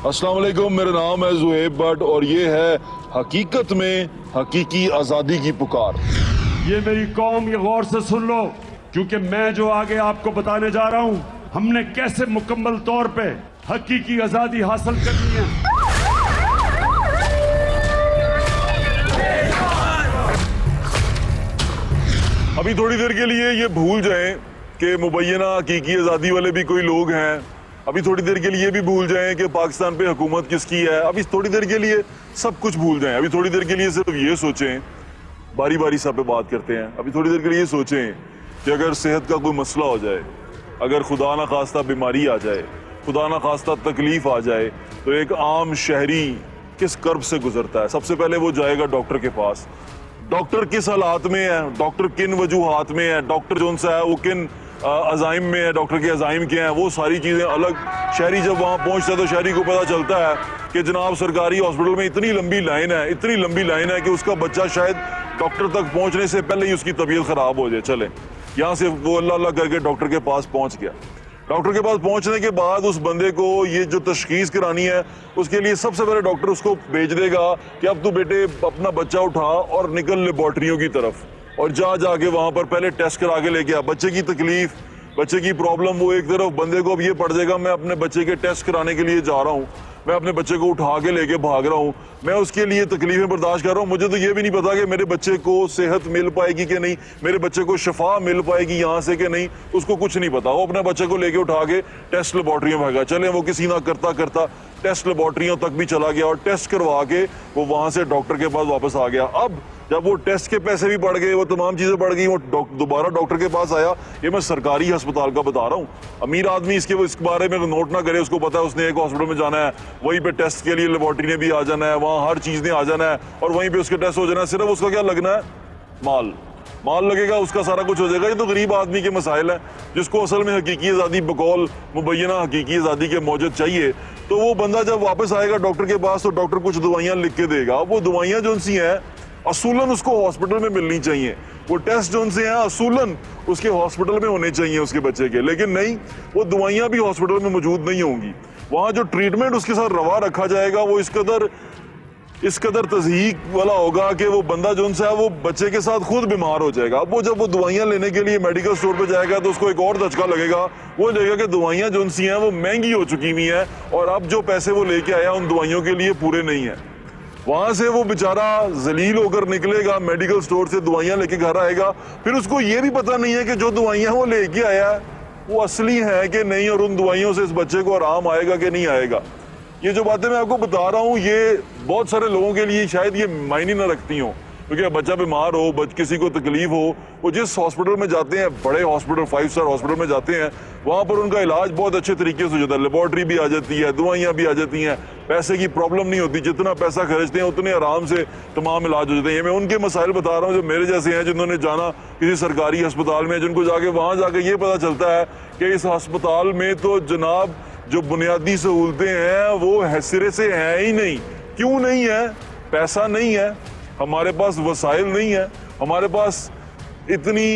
अस्सलाम वालेकुम, मेरा नाम है ज़ुहैब भट्ट और ये है हकीकत में हकीकी आज़ादी की पुकार। ये मेरी कौम, ये गौर से सुन लो, क्योंकि मैं जो आगे आपको बताने जा रहा हूँ, हमने कैसे मुकम्मल तौर पे हकीकी आज़ादी हासिल करनी है। अभी थोड़ी देर के लिए ये भूल जाएं कि मुबैना हकीकी आज़ादी वाले भी कोई लोग हैं। अभी थोड़ी देर के लिए भी भूल जाएं कि पाकिस्तान पे हुकूमत किसकी है। अभी थोड़ी देर के लिए सब कुछ भूल जाएं। अभी थोड़ी देर के लिए सिर्फ ये सोचें, बारी बारी सब पे बात करते हैं। अभी थोड़ी देर के लिए सोचें कि अगर सेहत का कोई मसला हो जाए, अगर खुदा ना खास्ता बीमारी आ जाए, खुदा ना खास्ता तकलीफ आ जाए, तो एक आम शहरी किस कर्ब से गुजरता है। सबसे पहले वो जाएगा डॉक्टर के पास। डॉक्टर किस हालात में है, डॉक्टर किन वजूहात में है, डॉक्टर जो सा है वो किन अजाइम में है, डॉक्टर के अजाइम क्या हैं, वो सारी चीज़ें अलग। शहरी जब वहाँ पहुँचता है तो शहरी को पता चलता है कि जनाब सरकारी हॉस्पिटल में इतनी लंबी लाइन है, इतनी लंबी लाइन है कि उसका बच्चा शायद डॉक्टर तक पहुँचने से पहले ही उसकी तबीयत ख़राब हो जाए। चले यहाँ से वो अल्लाह अल्लाह करके डॉक्टर के पास पहुँच गया। डॉक्टर के पास पहुँचने के बाद उस बंदे को ये जो तशखीस करानी है, उसके लिए सबसे पहले डॉक्टर उसको भेज देगा कि अब तू बेटे अपना बच्चा उठा और निकल लेबॉर्ट्रियों की तरफ और जाके वहाँ पर पहले टेस्ट करा के लेके आ। बच्चे की तकलीफ, बच्चे की प्रॉब्लम वो एक तरफ, बंदे को अब ये पड़ जाएगा मैं अपने बच्चे के टेस्ट कराने के लिए जा रहा हूँ, मैं अपने बच्चे को उठा के लेके भाग रहा हूँ, मैं उसके लिए तकलीफें बर्दाश्त कर रहा हूँ। मुझे तो ये भी नहीं पता कि मेरे बच्चे को सेहत मिल पाएगी कि नहीं, मेरे बच्चे को शफा मिल पाएगी यहाँ से कि नहीं, उसको कुछ नहीं पता। वो अपने बच्चे को लेके उठा के टेस्ट लेबॉर्ट्रियों भागा। चले वो किसी ना करता करता टेस्ट लेबॉर्ट्रियों तक भी चला गया और टेस्ट करवा के वो वहाँ से डॉक्टर के पास वापस आ गया। अब जब वो टेस्ट के पैसे भी बढ़ गए, वो तमाम चीज़ें बढ़ गई, वो दोबारा डॉक्टर के पास आया। ये मैं सरकारी अस्पताल का बता रहा हूँ। अमीर आदमी इस बारे में नोट ना करे, उसको पता है उसने एक हॉस्पिटल में जाना है, वहीं पे टेस्ट के लिए लेबॉर्ट्री ने भी आ जाना है, वहाँ हर चीज़ ने आ जाना है और वहीं पे उसके टेस्ट हो जाना है। सिर्फ उसका क्या लगना है, माल लगेगा, उसका सारा कुछ हो जाएगा। ये तो गरीब आदमी के मसाइल हैं। जिसको असल में हकीकी आज़ादी बकौल मुबैना हकीकी आज़ादी के मौजूद चाहिए, तो वो बंदा जब वापस आएगा डॉक्टर के पास तो डॉक्टर कुछ दवाइयाँ लिख के देगा। वो दवाइयाँ जो सी हैं असूलन उसको हॉस्पिटल में मिलनी चाहिए, वो टेस्ट जो उनसे हैं असूलन उसके हॉस्पिटल में होने चाहिए उसके बच्चे के, लेकिन नहीं, वो दवाइयाँ भी हॉस्पिटल में मौजूद नहीं होंगी। वहाँ जो ट्रीटमेंट उसके साथ रवा रखा जाएगा वो इस कदर तज़हीक वाला होगा कि वो बंदा जो उनसे है वो बच्चे के साथ खुद बीमार हो जाएगा। अब वो जब वो दवाइयाँ लेने के लिए मेडिकल स्टोर पे जाएगा तो उसको एक और धचका लगेगा। वो लगेगा कि दवाइयाँ जो उनसी हैं वो महंगी हो चुकी हुई हैं और अब जो पैसे वो लेके आया उन दवाइयों के लिए पूरे नहीं है। वहाँ से वो बेचारा जलील होकर निकलेगा, मेडिकल स्टोर से दवाइयाँ लेके घर आएगा, फिर उसको ये भी पता नहीं है कि जो दवाइयाँ वो लेके आया वो असली है कि नहीं और उन दवाइयों से इस बच्चे को आराम आएगा कि नहीं आएगा। ये जो बातें मैं आपको बता रहा हूँ ये बहुत सारे लोगों के लिए शायद ये मायने न रखती हों, क्योंकि बच्चा बीमार हो, किसी को तकलीफ हो, वो जिस हॉस्पिटल में जाते हैं, बड़े हॉस्पिटल 5 स्टार हॉस्पिटल में जाते हैं, वहाँ पर उनका इलाज बहुत अच्छे तरीके से हो जाता है। लेबॉर्ट्री भी आ जाती है, दवाइयाँ भी आ जाती हैं, पैसे की प्रॉब्लम नहीं होती। जितना पैसा खर्चते हैं उतने आराम से तमाम इलाज हो जाते हैं। ये मैं उनके मसाइल बता रहा हूँ जो मेरे जैसे हैं, जिन्होंने जाना किसी सरकारी अस्पताल में, जिनको जाके वहाँ जाके ये पता चलता है कि इस अस्पताल में तो जनाब जो बुनियादी सहूलतें हैं वो सिरे से हैं ही नहीं। क्यों नहीं है? पैसा नहीं है, हमारे पास वसाइल नहीं है, हमारे पास इतनी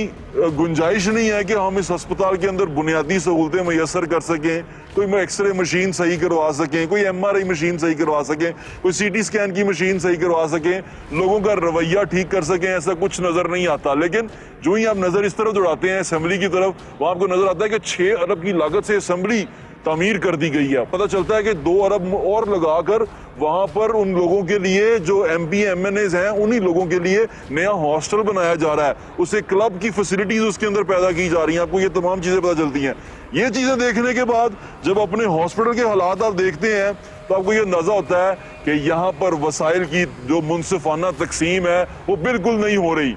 गुंजाइश नहीं है कि हम इस अस्पताल के अंदर बुनियादी सहूलतें मैसर कर सकें। कोई एक्सरे मशीन सही करवा सकें, कोई MRI मशीन सही करवा सकें, कोई CT स्कैन की मशीन सही करवा सकें, लोगों का रवैया ठीक कर सकें, ऐसा कुछ नज़र नहीं आता। लेकिन जो ही आप नज़र इस तरफ दौड़ाते हैं असेंबली की तरफ, वहाँ आपको नज़र आता है कि 6 अरब की लागत से असेंबली तामीर कर दी गई है। पता चलता है कि 2 अरब और लगाकर वहाँ पर उन लोगों के लिए जो MP MNAs हैं उन्हीं लोगों के लिए नया हॉस्टल बनाया जा रहा है, उसे क्लब की फैसिलिटीज उसके अंदर पैदा की जा रही हैं। आपको ये तमाम चीज़ें पता चलती हैं। ये चीज़ें देखने के बाद जब अपने हॉस्पिटल के हालात आप देखते हैं तो आपको ये अंदाज़ा होता है कि यहाँ पर वसाइल की जो मुनसिफाना तकसीम है वो बिल्कुल नहीं हो रही।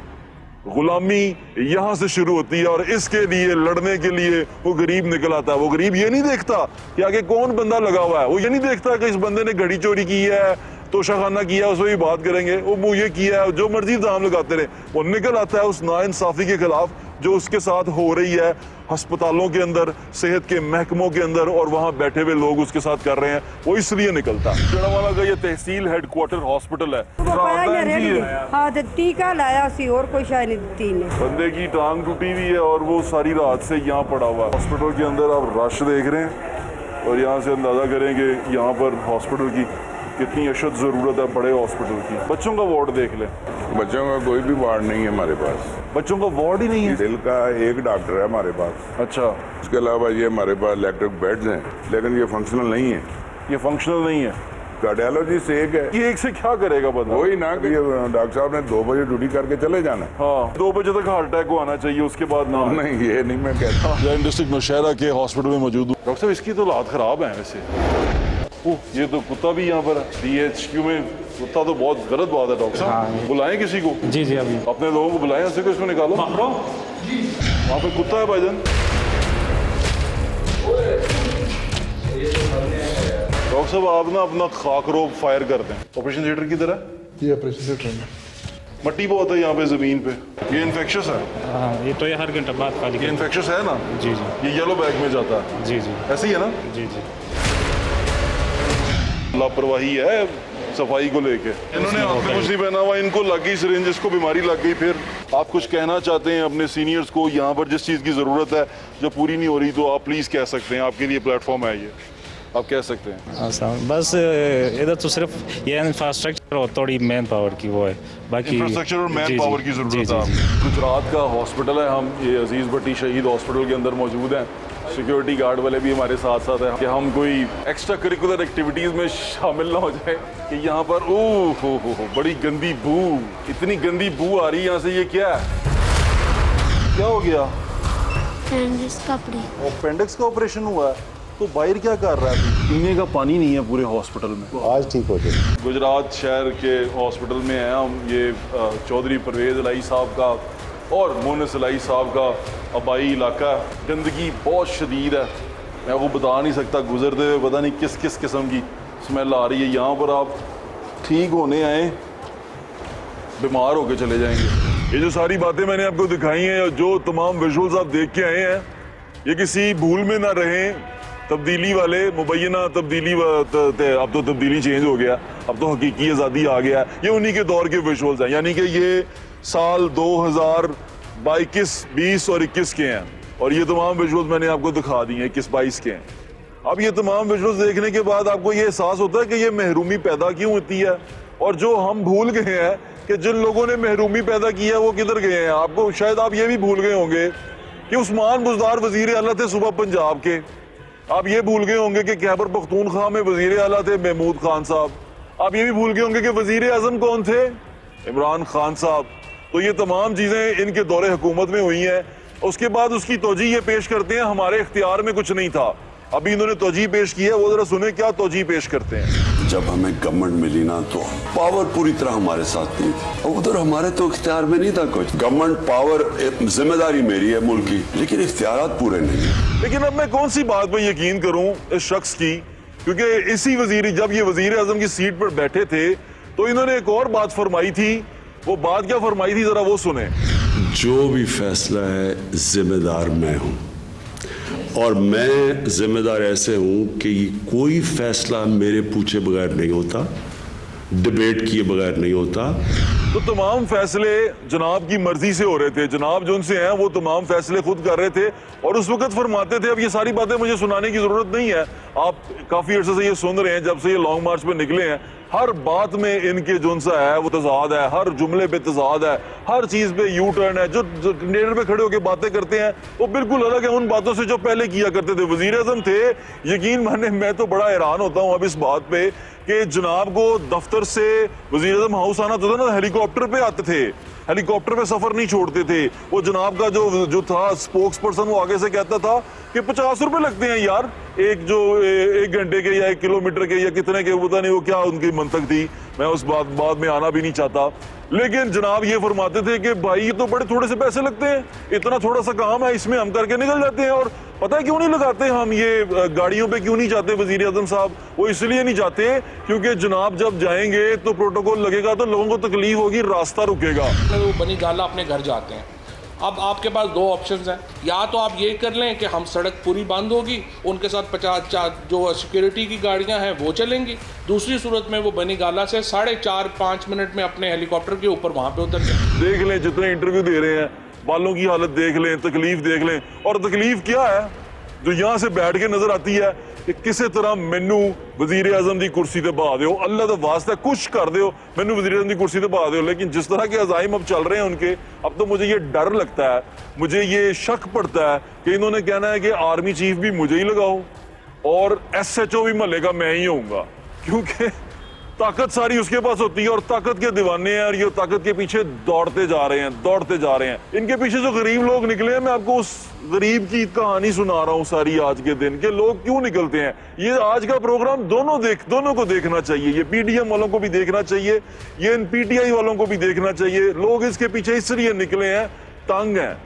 गुलामी यहाँ से शुरू होती है और इसके लिए लड़ने के लिए वो गरीब निकल आता है। वो गरीब ये नहीं देखता कि आगे कौन बंदा लगा हुआ है, वो ये नहीं देखता कि इस बंदे ने घड़ी चोरी की है, तोशाखाना किया, उसमें भी बात करेंगे, वो ये किया है, जो मर्जी दाम लगाते रहे। वो निकल आता है उस नाइंसाफी के खिलाफ जो उसके साथ हो रही है अस्पतालों के अंदर, सेहत के महकमों के अंदर, और वहाँ बैठे हुए लोग उसके साथ कर रहे हैं। वो इसलिए निकलता है। जड़ावाला का ये तहसील हेडक्वार्टर हॉस्पिटल है। हाँ तो टीका लाया सी और कोई शायद नहीं ने। बंदे की टांग टूटी हुई है और वो सारी रात से यहाँ पड़ा हुआ है। हॉस्पिटल के अंदर आप रश देख रहे हैं, और यहाँ से अंदाज़ा करें कि यहाँ पर हॉस्पिटल की कितनी अशद ज़रूरत है, बड़े हॉस्पिटल की। बच्चों का वार्ड देख लें। बच्चों का कोई भी वार्ड नहीं है हमारे पास। बच्चों का वार्ड ही नहीं है। दिल का एक डॉक्टर है हमारे पास। अच्छा, उसके अलावा ये हमारे पास इलेक्ट्रिक बेड्स हैं, लेकिन ये फंक्शनल नहीं है। ये फंक्शनल नहीं है। कार्डियोलॉजी से एक है, ये एक से क्या करेगा बंदा? वही ना कि डॉक्टर साहब ने 2 बजे ड्यूटी करके चले जाना। हाँ, 2 बजे तक हार्ट अटैक को आना चाहिए, उसके बाद ना। नहीं, ये नहीं मैं कहता। जैन डिस्ट्रिक्ट नौशहरा के हॉस्पिटल में मौजूद हूँ। डॉक्टर साहब, इसकी तो हालत खराब है वैसे। ओह, ये तो कुत्ता भी यहाँ पर है। DHQ में कुत्ता तो बहुत गलत बात है डॉक्टर साहब। बुलाएं किसी को? जी जी, अभी अपने लोगों को बुलाएं, उसे को इसमें निकालो। वहाँ पे कुत्ता है भाईजान। डॉक्टर साहब, आप ना अपना खाकरोब फायर कर दें। ऑपरेशन थिएटर की तरह ये ऑपरेशन थिएटर में मट्टी बहुत है यहाँ पे जमीन पे। ये इन्फेक्शस है। हाँ, ये तो ये हर घंटे बाद खाली ये इन्फेक्शस है ना? जी जी ये येलो बैग में जाता है। जी जी ऐसे ही है ना? जी जी। लापरवाही है सफाई को लेके। इन्होंने हाथ में कुछ नहीं पहना हुआ, इनको लग गई सिरिंज, इसको बीमारी लग गई। फिर आप कुछ कहना चाहते हैं अपने सीनियर्स को, यहाँ पर जिस चीज़ की ज़रूरत है जो पूरी नहीं हो रही, तो आप प्लीज़ कह सकते हैं। आपके लिए प्लेटफॉर्म है ये, आप कह सकते हैं। बस इधर तो सिर्फ ये इंफ्रास्ट्रक्चर और थोड़ी मैन पावर की वो है, बाकी इंफ्रास्ट्रक्चर और मैन जी, पावर जी, की जी, ज़रूरत जी, है। जी। गुजरात का हॉस्पिटल है, हम ये अजीज़ भट्टी शहीद हॉस्पिटल के अंदर मौजूद हैं। सिक्योरिटी गार्ड वाले भी हमारे साथ साथ हैं कि हम कोई एक्स्ट्रा करिकुलर एक्टिविटीज़ में शामिल ना हो जाए कि यहाँ पर ओह हो बड़ी गंदी बू, इतनी गंदी बू आ रही है यहाँ से। ये क्या है? क्या हो गया? अपेंडिक्स का ऑपरेशन हुआ है, तो बाहर क्या कर रहा है? पीने का पानी नहीं है पूरे हॉस्पिटल में। आज ठीक हो जाए। गुजरात शहर के हॉस्पिटल में हैं हम। ये चौधरी परवेज़ इलाही साहब का और मोनस इलाही साहब का आबाई इलाका। गंदगी बहुत शदीद है, मैं वो बता नहीं सकता। गुजरते हुए पता नहीं किस किस किस्म की स्मेल आ रही है। यहाँ पर आप ठीक होने आए, बीमार होके चले जाएंगे। ये जो सारी बातें मैंने आपको दिखाई हैं, जो तमाम विजुअल्स आप देख के आए हैं, ये किसी भूल में ना रहें। तब्दीली वाले मुबैना तब्दीली अब तो तब्दीली चेंज हो गया, अब तो हकीकी आज़ादी आ गया। ये उन्हीं के दौर के विजुअल्स हैं, यानी कि ये साल 2022, 20 और 21 के हैं। और ये तमाम विजुअल्स मैंने आपको दिखा दी हैं, 21-22 के हैं। अब ये तमाम विजुअल्स देखने के बाद आपको ये एहसास होता है कि ये महरूमी पैदा क्यों होती है, और जो हम भूल गए हैं कि जिन लोगों ने महरूमी पैदा की है वो किधर गए हैं। आपको शायद आप ये भी भूल गए होंगे कि उस्मान बुज़दार वज़ीर आला थे सूबा पंजाब के। आप ये भूल गए होंगे कि खैबर पख्तूनख्वा में वज़ीर आला थे महमूद खान साहब। आप ये भी भूल गए होंगे कि वज़ीर आज़म कौन थे? इमरान खान साहब। तो ये तमाम चीज़ें इनके दौरे हुकूमत में हुई हैं। उसके बाद उसकी तौजीह ये पेश करते हैं हमारे इख्तियार में कुछ नहीं था। अभी इन्होंने तौजीह पेश की है, वो जरा सुने क्या तौजीह पेश करते हैं। जब हमें गवर्नमेंट मिली ना, तो पावर पूरी तरह हमारे साथ नहीं थी। और उधर हमारे तो इख्तियार में नहीं था कुछ। गवर्नमेंट पावर, जिम्मेदारी मेरी है मुल्क की, लेकिन इख्तियारात पूरे नहीं है। लेकिन अब मैं कौन सी बात पर यकीन करूं इस शख्स की, क्योंकि इसी वजीर, जब ये वजीर आजम की सीट पर बैठे थे तो इन्होंने एक और बात फरमाई थी। वो बात क्या फरमाई थी, जरा वो सुने। जो भी फैसला है जिम्मेदार मैं हूँ, और मैं जिम्मेदार ऐसे हूँ कि ये कोई फैसला मेरे पूछे बगैर नहीं होता, डिबेट किए बगैर नहीं होता। तो तमाम फैसले जनाब की मर्जी से हो रहे थे, जनाब जो उनसे हैं वो तमाम फैसले खुद कर रहे थे और उस वक्त फरमाते थे। अब ये सारी बातें मुझे सुनाने की जरूरत नहीं है, आप काफी अर्से से ये सुन रहे हैं जब से ये लॉन्ग मार्च पे निकले हैं। हर बात में इनके जो सा है वो तजाद है, हर जुमले पे तजाद है, हर चीज पे यू टर्न है। जो नेटर पे खड़े होकर बातें करते हैं वो बिल्कुल अलग है उन बातों से जो पहले किया करते थे। वजीर आजम थे, यकीन माने मैं तो बड़ा हैरान होता हूँ अब इस बात पे कि जनाब को दफ्तर से वजीर आजम हाउस आना तो था ना, हेलीकॉप्टर पे आते थे, हेलीकॉप्टर पे सफर नहीं छोड़ते थे। वो जनाब का जो था स्पोक्स पर्सन, वो आगे से कहता था कि 50 रुपए लगते हैं यार एक घंटे के या 1 किलोमीटर के या कितने के, पता नहीं वो क्या उनकी मंतक थी, मैं उस बात में आना भी नहीं चाहता। लेकिन जनाब ये फरमाते थे कि भाई ये तो बड़े थोड़े से पैसे लगते हैं, इतना थोड़ा सा काम है, इसमें हम करके निकल जाते हैं। और पता है क्यों नहीं लगाते हम ये गाड़ियों पे क्यों नहीं जाते वजीर आजम साहब? वो इसलिए नहीं जाते क्योंकि जनाब जब जाएंगे तो प्रोटोकॉल लगेगा तो लोगों को तकलीफ होगी, रास्ता रुकेगा। वो बनी गाला अपने घर जाते हैं। अब आपके पास 2 ऑप्शंस हैं, या तो आप ये कर लें कि हम सड़क पूरी बंद होगी, उनके साथ 50 जो सिक्योरिटी की गाड़ियां हैं वो चलेंगी। दूसरी सूरत में वो बनी गाला से 4.5-5 मिनट में अपने हेलीकॉप्टर के ऊपर वहां पे उतर जाए। देख लें जितने इंटरव्यू दे रहे हैं, बालों की हालत देख लें, तकलीफ देख लें। और तकलीफ क्या है जो यहाँ से बैठ के नजर आती है कि किसी तरह मैनू वजीर आजम की कुर्सी ते बहा दो, अल्लाह का वास्ता कुछ कर दो, मैनू वजीर आजम की कुर्सी ते बहा दो। लेकिन जिस तरह के अजाइम अब चल रहे हैं उनके, अब तो मुझे ये डर लगता है, मुझे ये शक पड़ता है कि इन्होंने कहना है कि आर्मी चीफ भी मुझे ही लगाओ और SHO भी महल्ले का मैं ही होऊंगा, क्योंकि ताकत सारी उसके पास होती है और ताकत के दीवाने हैं और ये ताकत के पीछे दौड़ते जा रहे हैं। इनके पीछे जो गरीब लोग निकले हैं, मैं आपको उस गरीब की कहानी सुना रहा हूं सारी आज के दिन के लोग क्यों निकलते हैं। ये आज का प्रोग्राम दोनों को देखना चाहिए, ये PDM वालों को भी देखना चाहिए, ये PTI वालों को भी देखना चाहिए। लोग इसके पीछे इसलिए निकले हैं, तंग हैं,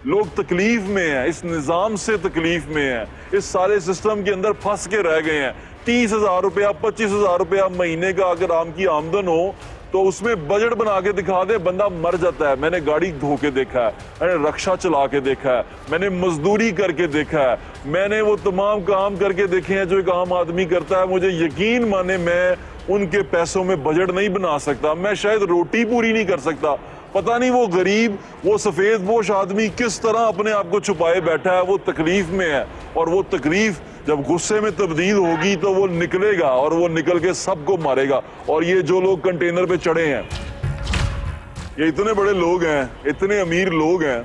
लोग तकलीफ में हैं, इस निजाम से तकलीफ में हैं, इस सारे सिस्टम के अंदर फंस के रह गए हैं। 30,000 रुपया 25,000 रुपया महीने का अगर आपकी आमदन हो तो उसमें बजट बना के दिखा दे, बंदा मर जाता है। मैंने गाड़ी धो के देखा है, मैंने रक्षा चला के देखा है, मैंने मजदूरी करके देखा है, मैंने वो तमाम काम करके देखे हैं जो एक आम आदमी करता है। मुझे यकीन माने मैं उनके पैसों में बजट नहीं बना सकता, मैं शायद रोटी पूरी नहीं कर सकता। पता नहीं वो गरीब, वो सफेदपोश आदमी किस तरह अपने आप को छुपाए बैठा है, वो तकलीफ में है और वो तकलीफ जब गुस्से में तब्दील होगी तो वो निकलेगा और वो निकल के सबको मारेगा। और ये जो लोग कंटेनर पे चढ़े हैं, ये इतने बड़े लोग हैं, इतने अमीर लोग हैं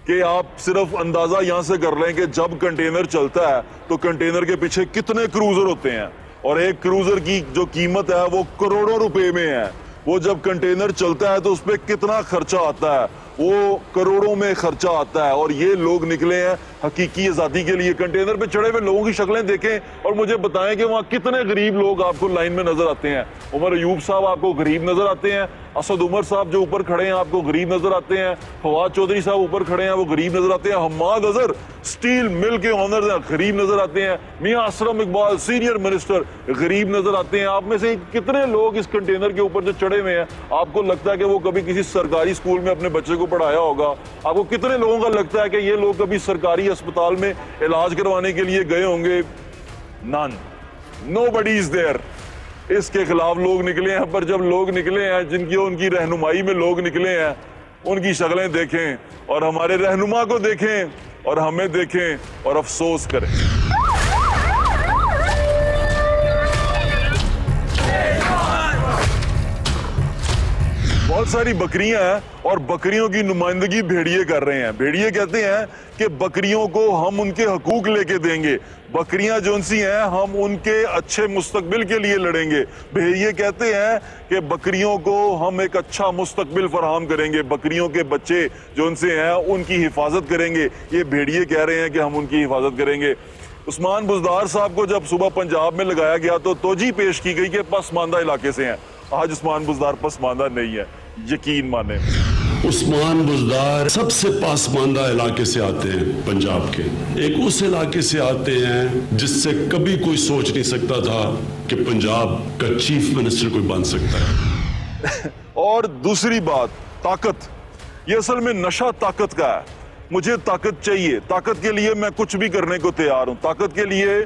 कि आप सिर्फ अंदाजा यहां से कर लें कि जब कंटेनर चलता है तो कंटेनर के पीछे कितने क्रूजर होते हैं और एक क्रूजर की जो कीमत है वो करोड़ों रुपए में है। वो जब कंटेनर चलता है तो उस पर कितना खर्चा आता है, वो करोड़ों में खर्चा आता है। और ये लोग निकले हैं हकीकी आज़ादी के लिए। कंटेनर पे चढ़े हुए लोगों की शक्लें देखें और मुझे बताएं कि वहाँ कितने गरीब लोग आपको लाइन में नजर आते हैं। उमर अयूब साहब आपको गरीब नजर आते हैं, असद उमर साहब जो ऊपर खड़े हैं आपको गरीब नजर आते हैं, फवाद चौधरी साहब ऊपर खड़े हैं वो गरीब नजर आते हैं, हम्माद अजहर स्टील मिल के ऑनर हैं गरीब नजर आते हैं, मियां असलम इकबाल सीनियर मिनिस्टर गरीब नजर आते हैं। आप में से कितने लोग इस कंटेनर के ऊपर जो चढ़े हुए हैं, आपको लगता है कि वो कभी किसी सरकारी स्कूल में अपने बच्चे को पढ़ाया होगा? आपको कितने लोगों का लगता है कि ये लोग कभी सरकारी अस्पताल में इलाज करवाने के लिए गए होंगे? None, nobody is there. इसके खिलाफ लोग निकले हैं, पर जब लोग निकले हैं जिनकी उनकी रहनुमाई में लोग निकले हैं, उनकी शक्लें देखें और हमारे रहनुमा को देखें और हमें देखें और अफसोस करें। बहुत सारी बकरियां हैं और बकरियों की नुमाइंदगी भेड़िए कर रहे हैं। भेड़िए कहते हैं कि बकरियों को हम उनके हकूक लेके देंगे, बकरियां जो सी हैं हम उनके अच्छे मुस्तकबिल के लिए लड़ेंगे। भेड़िए कहते हैं कि बकरियों को हम एक अच्छा मुस्तकबिल फराहम करेंगे, बकरियों के बच्चे जो उनसे हैं उनकी हिफाजत करेंगे। ये भेड़िए कह रहे हैं कि हम उनकी हिफाजत करेंगे। उस्मान बुज़दार साहब को जब सुबह पंजाब में लगाया गया तो तोजी पेश की गई कि पसमानदा इलाके से हैं। आज उस्मान बुज़दार पसमानदा नहीं है, यकीन माने। उस्मान बुज़दार सबसे पासमानदा इलाके से आते हैं, पंजाब के एक उस इलाके से आते हैं जिससे कभी कोई सोच नहीं सकता था कि पंजाब का चीफ मिनिस्टर कोई बन सकता है। और दूसरी बात, ताकत, ये असल में नशा ताकत का है। मुझे ताकत चाहिए, ताकत के लिए मैं कुछ भी करने को तैयार हूं। ताकत के लिए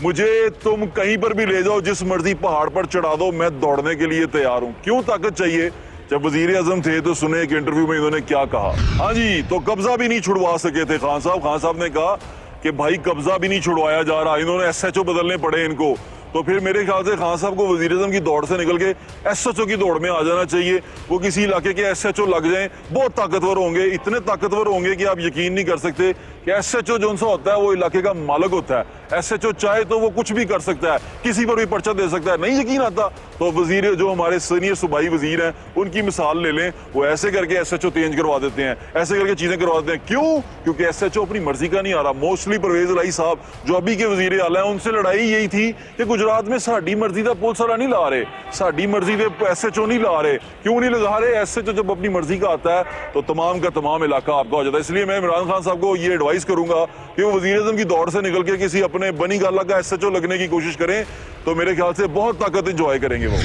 मुझे तुम कहीं पर भी ले जाओ, जिस मर्जी पहाड़ पर चढ़ा दो, मैं दौड़ने के लिए तैयार हूं। क्यों ताकत चाहिए? जब वजीर आजम थे तो सुने एक इंटरव्यू में इन्होंने क्या कहा। हाँ जी, तो कब्जा भी नहीं छुड़वा सके थे खान साहब। खान साहब ने कहा कि भाई कब्जा भी नहीं छुड़वाया जा रहा, इन्होंने SHO बदलने पड़े इनको। तो फिर मेरे ख्याल से खान साहब को वजीर आजम की दौड़ से निकल के SHO की दौड़ में आ जाना चाहिए। वो किसी इलाके के SHO लग जाएं, बहुत ताकतवर होंगे, इतने ताकतवर होंगे कि आप यकीन नहीं कर सकते कि SHO जो सा होता है वो इलाके का मालिक होता है। SHO चाहे तो वो कुछ भी कर सकता है, किसी पर भी पर्चा दे सकता है। नहीं यकीन आता तो वजीर जो हमारे सीनियर सूबाई वजीर हैं उनकी मिसाल ले लें, वो ऐसे करके SHO चेंज करवा देते हैं, ऐसे करके चीजें करवा देते हैं। क्यों? क्योंकि SHO अपनी मर्जी का नहीं आ रहा। मोस्टली परवेज इलाही साहब जो अभी के वजीर आला हैं, उनसे लड़ाई यही थी कि गुजरात में साड़ी मर्जी का पुलिस वाला नहीं ला रहे, साड़ी मर्जी के SHO नहीं ला रहे। क्यों नहीं लगा रहे? SHO जब अपनी मर्जी का आता है तो तमाम का तमाम इलाका आपका हो जाता है। इसलिए मैं इमरान खान साहब को ये एडवाइस करूंगा कि वो वजीर आजम की दौड़ से निकल के किसी अपने बनी गाला का SHO लगने की कोशिश करें, तो मेरे ख्याल से बहुत ताकत इंजॉय करेंगे वो।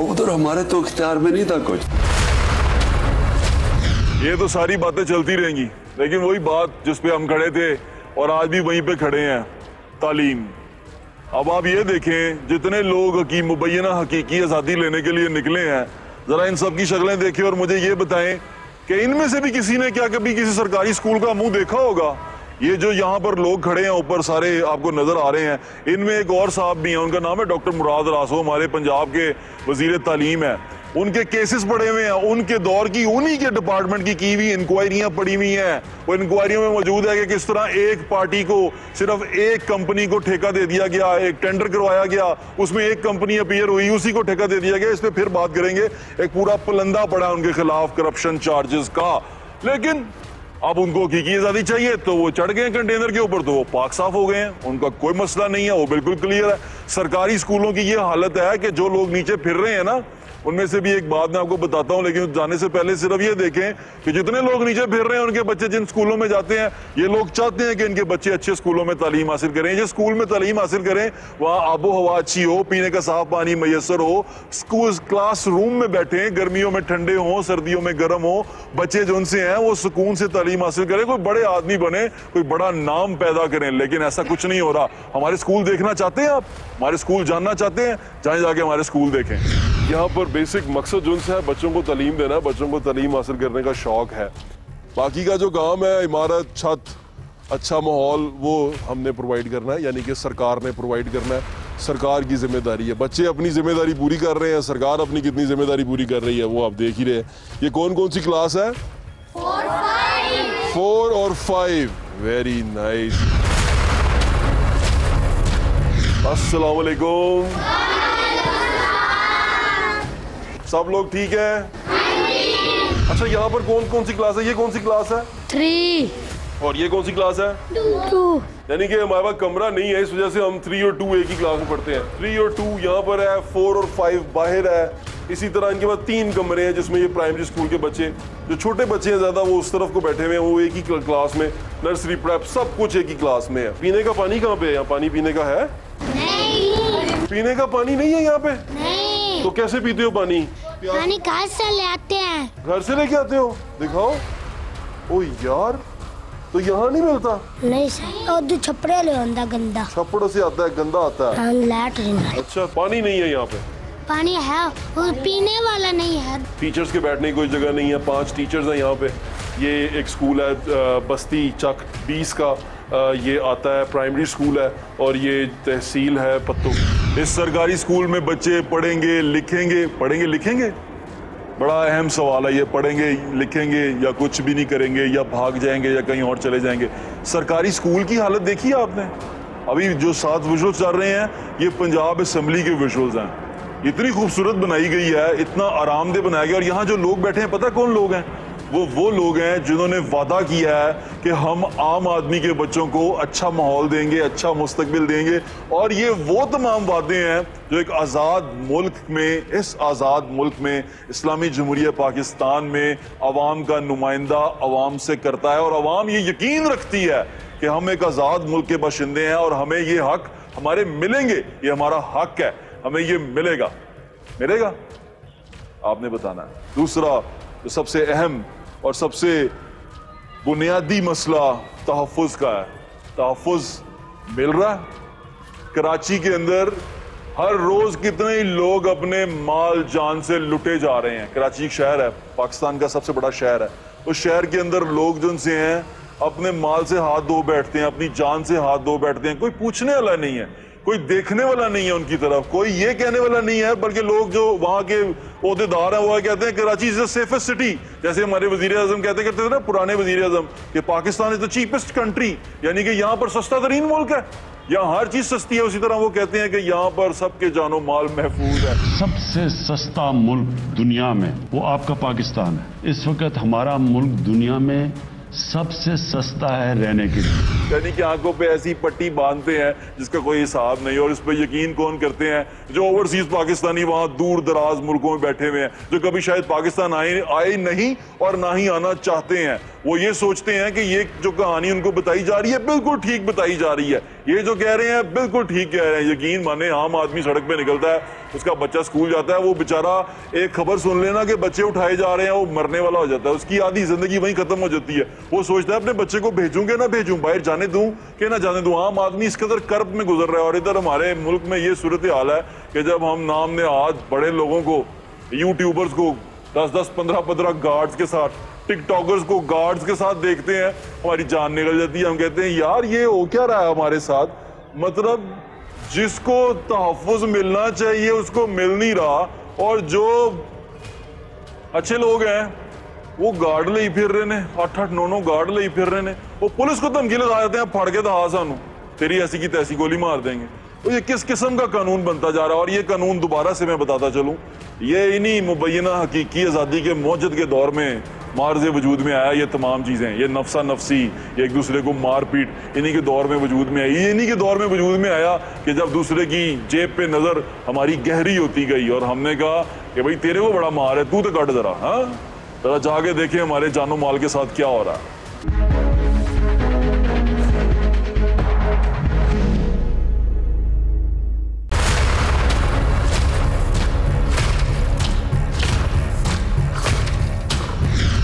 उधर हमारे तो इख्तियार में नहीं था कुछ। ये तो सारी बातें चलती रहेंगी, लेकिन वही बात जिस पे हम खड़े थे और आज भी वहीं पे खड़े हैं, तालीम। अब आप ये देखें, जितने लोग मुबैना हकीकी आज़ादी लेने के लिए निकले हैं, जरा इन सब की शक्लें देखें और मुझे ये बताएं कि इनमें से भी किसी ने क्या कभी किसी सरकारी स्कूल का मुंह देखा होगा? ये जो यहाँ पर लोग खड़े हैं ऊपर सारे आपको नजर आ रहे हैं, इनमें एक और साहब भी हैं, उनका नाम है डॉक्टर मुराद रासो, हमारे पंजाब के वजीर तालीम है। उनके केसेस पड़े हुए हैं, उनके दौर की उन्हीं के डिपार्टमेंट की हुई इंक्वायरियां पड़ी हुई हैं। वो इंक्वायरियों में मौजूद है कि किस तरह एक पार्टी को सिर्फ एक कंपनी को ठेका दे दिया गया, एक टेंडर करवाया गया, उसमें एक कंपनी अपीयर हुई, उसी को ठेका दे दिया गया। इस पर फिर बात करेंगे। एक पूरा पलंदा पड़ा उनके खिलाफ करप्शन चार्जेस का। लेकिन अब उनको हकीकी आजादी चाहिए तो वो चढ़ गए कंटेनर के ऊपर, तो वो पाक साफ हो गए हैं, उनका कोई मसला नहीं है, वो बिल्कुल क्लियर है। सरकारी स्कूलों की ये हालत है कि जो लोग नीचे फिर रहे हैं ना, उनमें से भी एक बात मैं आपको बताता हूं, लेकिन जाने से पहले सिर्फ ये देखें कि जितने लोग नीचे फिर रहे हैं उनके बच्चे जिन स्कूलों में जाते हैं, ये लोग चाहते हैं कि इनके बच्चे अच्छे स्कूलों में तालीम हासिल करें। जिस स्कूल में तालीम हासिल करें वहां आबो हवा अच्छी हो, पीने का साफ पानी मैसर हो, स्कूल क्लास रूम में बैठे, गर्मियों में ठंडे हो, सर्दियों में गर्म हो, बच्चे जो उनसे हैं वो सुकून से तालीम हासिल करें, कोई बड़े आदमी बने, कोई बड़ा नाम पैदा करें। लेकिन ऐसा कुछ नहीं हो रहा। हमारे स्कूल देखना चाहते हैं आप? हमारे स्कूल जानना चाहते हैं? जाएं जाके हमारे स्कूल देखें। यहाँ पर बेसिक मकसद जो है बच्चों को तालीम देना, बच्चों को तालीम हासिल करने का शौक है। बाकी का जो काम है, इमारत, छत, अच्छा माहौल, वो हमने प्रोवाइड करना है, यानी कि सरकार ने प्रोवाइड करना है। सरकार की जिम्मेदारी है। बच्चे अपनी जिम्मेदारी पूरी कर रहे हैं, सरकार अपनी कितनी जिम्मेदारी पूरी कर रही है वो आप देख ही रहे हैं। ये कौन कौन सी क्लास है? 4 और 5। Very nice. अस्सलाम वालेकुम। सब लोग ठीक है? अच्छा, यहाँ पर कौन कौन सी क्लास है? ये कौन सी क्लास है? 3। और ये कौन सी क्लास है? 2। यानी कि हमारे पास कमरा नहीं है, इस वजह से हम 3 और 2 एक ही क्लास में पढ़ते हैं। 3 और 2 यहाँ पर है, 4 और 5 बाहर है। इसी तरह इनके पास 3 कमरे हैं जिसमें ये प्राइमरी स्कूल के बच्चे, जो छोटे बच्चे हैं ज्यादा, वो उस तरफ को बैठे हुए हैं, वो एक ही क्लास में। नर्सरी, प्रेप, सब कुछ एक ही क्लास में है। पीने का पानी कहाँ पे है? यहाँ पानी पीने का है? नहीं। पीने का पानी नहीं है यहाँ पे? नहीं। तो कैसे पीते हो पानी? पानी घर से ले आते हैं। घर से लेके आते हो? दिखाओ। ओ यार, तो यहाँ नहीं मिलता? नहीं सर, और दो छपड़े ले आंदा गंदा। छपड़ों से आता है, गंदा आता है। हाँ, लैट्रिन। अच्छा, पानी नहीं है यहाँ पे? पानी है, वो पीने वाला नहीं है। टीचर्स के बैठने की कोई जगह नहीं है। 5 टीचर्स हैं यहाँ पे। ये एक स्कूल है बस्ती चक 20 का, ये आता है प्राइमरी स्कूल है, और ये तहसील है पत्तू। इस सरकारी स्कूल में बच्चे पढ़ेंगे लिखेंगे? पढ़ेंगे लिखेंगे? बड़ा अहम सवाल है ये। पढ़ेंगे लिखेंगे या कुछ भी नहीं करेंगे, या भाग जाएंगे या कहीं और चले जाएंगे? सरकारी स्कूल की हालत देखी है आपने? अभी जो 7 विजुअल्स चल रहे हैं, ये पंजाब असेंबली के विजुअल्स हैं। इतनी खूबसूरत बनाई गई है, इतना आरामदेह बनाया गया। और यहाँ जो लोग बैठे हैं, पता कौन लोग हैं? वो लोग हैं जिन्होंने वादा किया है कि हम आम आदमी के बच्चों को अच्छा माहौल देंगे, अच्छा मुस्तकबिल देंगे। और ये वो तमाम वादे हैं जो एक आज़ाद मुल्क में, इस आज़ाद मुल्क में, इस्लामी जमहूरिया पाकिस्तान में अवाम का नुमाइंदा अवाम से करता है। और अवाम ये यकीन रखती है कि हम एक आज़ाद मुल्क के बाशिंदे हैं और हमें ये हक हमारे मिलेंगे, ये हमारा हक है, हमें ये मिलेगा। मिलेगा? आपने बताना है। दूसरा जो सबसे अहम और सबसे बुनियादी मसला तहफ़्फ़ुज़ का है। तहफ़्फ़ुज़ मिल रहा है? कराची के अंदर हर रोज कितने ही लोग अपने माल जान से लुटे जा रहे हैं। कराची एक शहर है, पाकिस्तान का सबसे बड़ा शहर है। उस शहर के अंदर लोग जो उनसे हैं अपने माल से हाथ धो बैठते हैं, अपनी जान से हाथ धो बैठते हैं। कोई पूछने वाला नहीं है, कोई देखने वाला नहीं है उनकी तरफ, कोई ये कहने वाला नहीं है। बल्कि लोग जो वहां के ओहदेदार हैं वो कहते हैं Karachi is the safest city. जैसे हमारे वजीर आजम कहते करते थे ना, पुराने वजीर आजम, कि Pakistan is the cheapest country, यानी कि यहाँ पर सस्ता तरीन मुल्क है, यहाँ हर चीज सस्ती है। उसी तरह वो कहते हैं कि यहाँ पर सबके जानो माल महफूज है। सबसे सस्ता मुल्क दुनिया में वो आपका पाकिस्तान है। इस वक्त हमारा मुल्क दुनिया में सबसे सस्ता है रहने के लिए। यानी कि आंखों पे ऐसी पट्टी बांधते हैं जिसका कोई हिसाब नहीं, और इस पर यकीन कौन करते हैं? जो ओवरसीज पाकिस्तानी वहां दूर दराज मुल्कों में बैठे हुए हैं, जो कभी शायद पाकिस्तान आए नहीं और ना ही आना चाहते हैं। वो ये सोचते हैं कि ये जो कहानी उनको बताई जा रही है बिल्कुल ठीक बताई जा रही है, ये जो कह रहे हैं बिल्कुल ठीक कह रहे हैं। यकीन माने, आम आदमी सड़क पे निकलता है, उसका बच्चा स्कूल जाता है, वो बेचारा एक खबर सुन लेना कि बच्चे उठाए जा रहे हैं, वो मरने वाला हो जाता है, उसकी आधी जिंदगी वहीं खत्म हो जाती है। वो सोचता है अपने बच्चे को भेजूं कि ना भेजूं, बाहर जाने दूं कि ना जाने दूं। आम आदमी इस कदर कर्ब में गुजर रहा है। और इधर हमारे मुल्क में ये सूरत हाल है कि जब हम नाम ने आज बड़े लोगों को, यूट्यूबर्स को 10-10, 15-15 गार्ड्स के साथ टिकटॉकर्स को गार्ड्स के साथ देखते हैं, हमारी जान निकल जाती है। हम कहते हैं यार ये हो क्या रहा है हमारे साथ, मतलब जिसको तहफ़्फ़ुज़ मिलना चाहिए उसको मिल नहीं रहा, और जो अच्छे लोग हैं वो गार्ड ले फिर रहे ने, 8-8 9-9 गार्ड ले फिर रहे ने। वो पुलिस को धमकी लगा देते हैं, फड़ के दहा सानू, तेरी ऐसी की तैसी गोली मार देंगे। तो ये किस किस्म का कानून बनता जा रहा है। और ये कानून दोबारा से मैं बताता चलूं, ये इन्हीं मुबैना हकीकी आज़ादी के मौजूद के दौर में मार्ज़ वजूद में आया। ये तमाम चीज़ें, ये नफसा नफसी, एक दूसरे को मार पीट, इन्हीं के दौर में वजूद में आई। ये इन्हीं के दौर में वजूद में आया कि जब दूसरे की जेब पे नज़र हमारी गहरी होती गई और हमने कहा कि भाई तेरे को बड़ा मार है, तू तो कट जरा, हाँ जरा जाके देखें हमारे जानो माल के साथ क्या हो रहा है।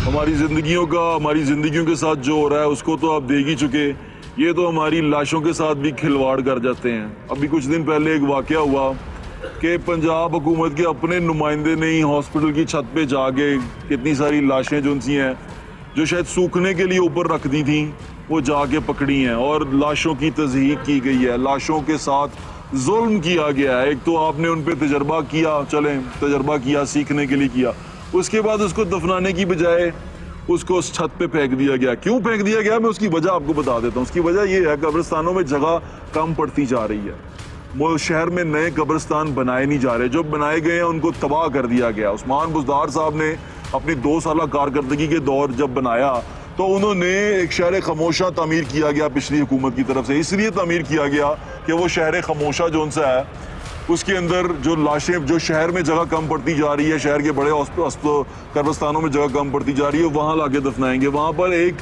हमारी जिंदगियों के साथ जो हो रहा है उसको तो आप देख ही चुके। ये तो हमारी लाशों के साथ भी खिलवाड़ कर जाते हैं। अभी कुछ दिन पहले एक वाकया हुआ कि पंजाब हुकूमत के अपने नुमाइंदे ने ही हॉस्पिटल की छत पे जाके कितनी सारी लाशें जो सी हैं जो शायद सूखने के लिए ऊपर रख दी थी वो जाके पकड़ी हैं और लाशों की तज़हीक की गई है, लाशों के साथ जुल्म किया गया है। एक तो आपने उन पे तजर्बा किया, सीखने के लिए किया, उसके बाद उसको दफनाने की बजाय उसको उस छत पे फेंक दिया गया। क्यों फेंक दिया गया मैं उसकी वजह आपको बता देता हूँ। उसकी वजह ये है कब्रिस्तानों में जगह कम पड़ती जा रही है, वो शहर में नए कब्रिस्तान बनाए नहीं जा रहे, जो बनाए गए हैं उनको तबाह कर दिया गया। उस्मान बुज़दार साहब ने अपनी 2 साल कारकर्दगी के दौर जब बनाया तो उन्होंने एक शहर खामोशा तामीर किया गया पिछली हुकूमत की तरफ से, इसलिए तामीर किया गया कि वो शहर खामोशा जो सा है उसके अंदर जो लाशें, जो शहर में जगह कम पड़ती जा रही है, शहर के बड़े कब्रिस्तानों में जगह कम पड़ती जा रही है, वहाँ लाके दफनाएंगे। वहाँ पर एक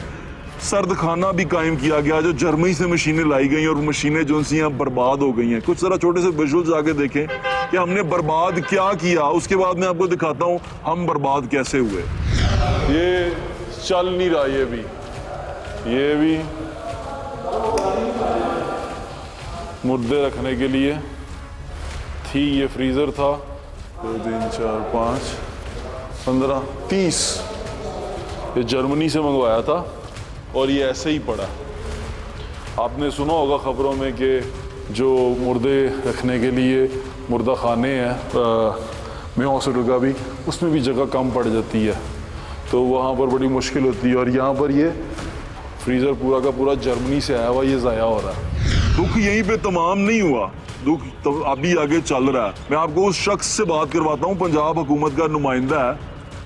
सर्द खाना भी कायम किया गया जो जर्मनी से मशीनें लाई गई और मशीनें जो सी हैं बर्बाद हो गई हैं। कुछ जरा छोटे से विजुअल्स आके देखें कि हमने बर्बाद क्या किया, उसके बाद मैं आपको दिखाता हूँ हम बर्बाद कैसे हुए। ये चल नहीं रहा, ये भी मुर्दे रखने के लिए थी, ये फ्रीज़र था। 2 3 4 5 15 30 ये जर्मनी से मंगवाया था और ये ऐसे ही पड़ा। आपने सुना होगा खबरों में कि जो मुर्दे रखने के लिए मुर्दा खाने हैं में हॉस्पिटल का भी, उसमें भी जगह कम पड़ जाती है तो वहाँ पर बड़ी मुश्किल होती है। और यहाँ पर ये फ्रीज़र पूरा का पूरा जर्मनी से आया हुआ ये ज़ाया हो रहा है। दुख यहीं पे तमाम नहीं हुआ, दुख तो अभी आगे चल रहा है। मैं आपको उस शख्स से बात करवाता हूँ, पंजाब हुकूमत का नुमाइंदा है,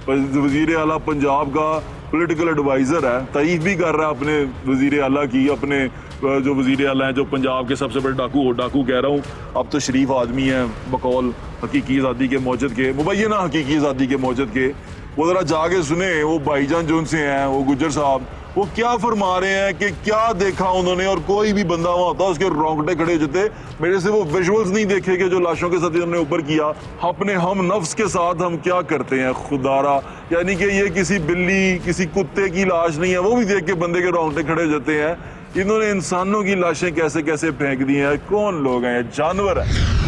वज़ीर आला पंजाब का पॉलिटिकल एडवाइज़र है, तारीफ भी कर रहा है अपने वज़ीर आला की। अपने जो वज़ीर आला हैं जो पंजाब के सबसे बड़े डाकू कह रहा हूँ, अब तो शरीफ आदमी हैं बकौल हकीकी आज़ादी के मौजूद के, मुबैना हकीकी आज़ादी के मौजूद के। वो ज़रा जाके सुने वो भाईजान जो उनसे हैं, वो गुज्जर साहब, वो क्या फरमा रहे हैं कि क्या देखा उन्होंने। और कोई भी बंदा वहाँ होता उसके रोंगटे खड़े हो जाते। मेरे से वो विजुअल्स नहीं देखे कि जो लाशों के साथ उन्होंने ऊपर किया, अपने हम नफ्स के साथ हम क्या करते हैं खुदारा। यानी कि ये किसी बिल्ली किसी कुत्ते की लाश नहीं है, वो भी देख के बंदे के रोंगटे खड़े हो जाते हैं। इन्होंने इंसानों की लाशें कैसे कैसे फेंक दी हैं, कौन लोग हैं, जानवर है।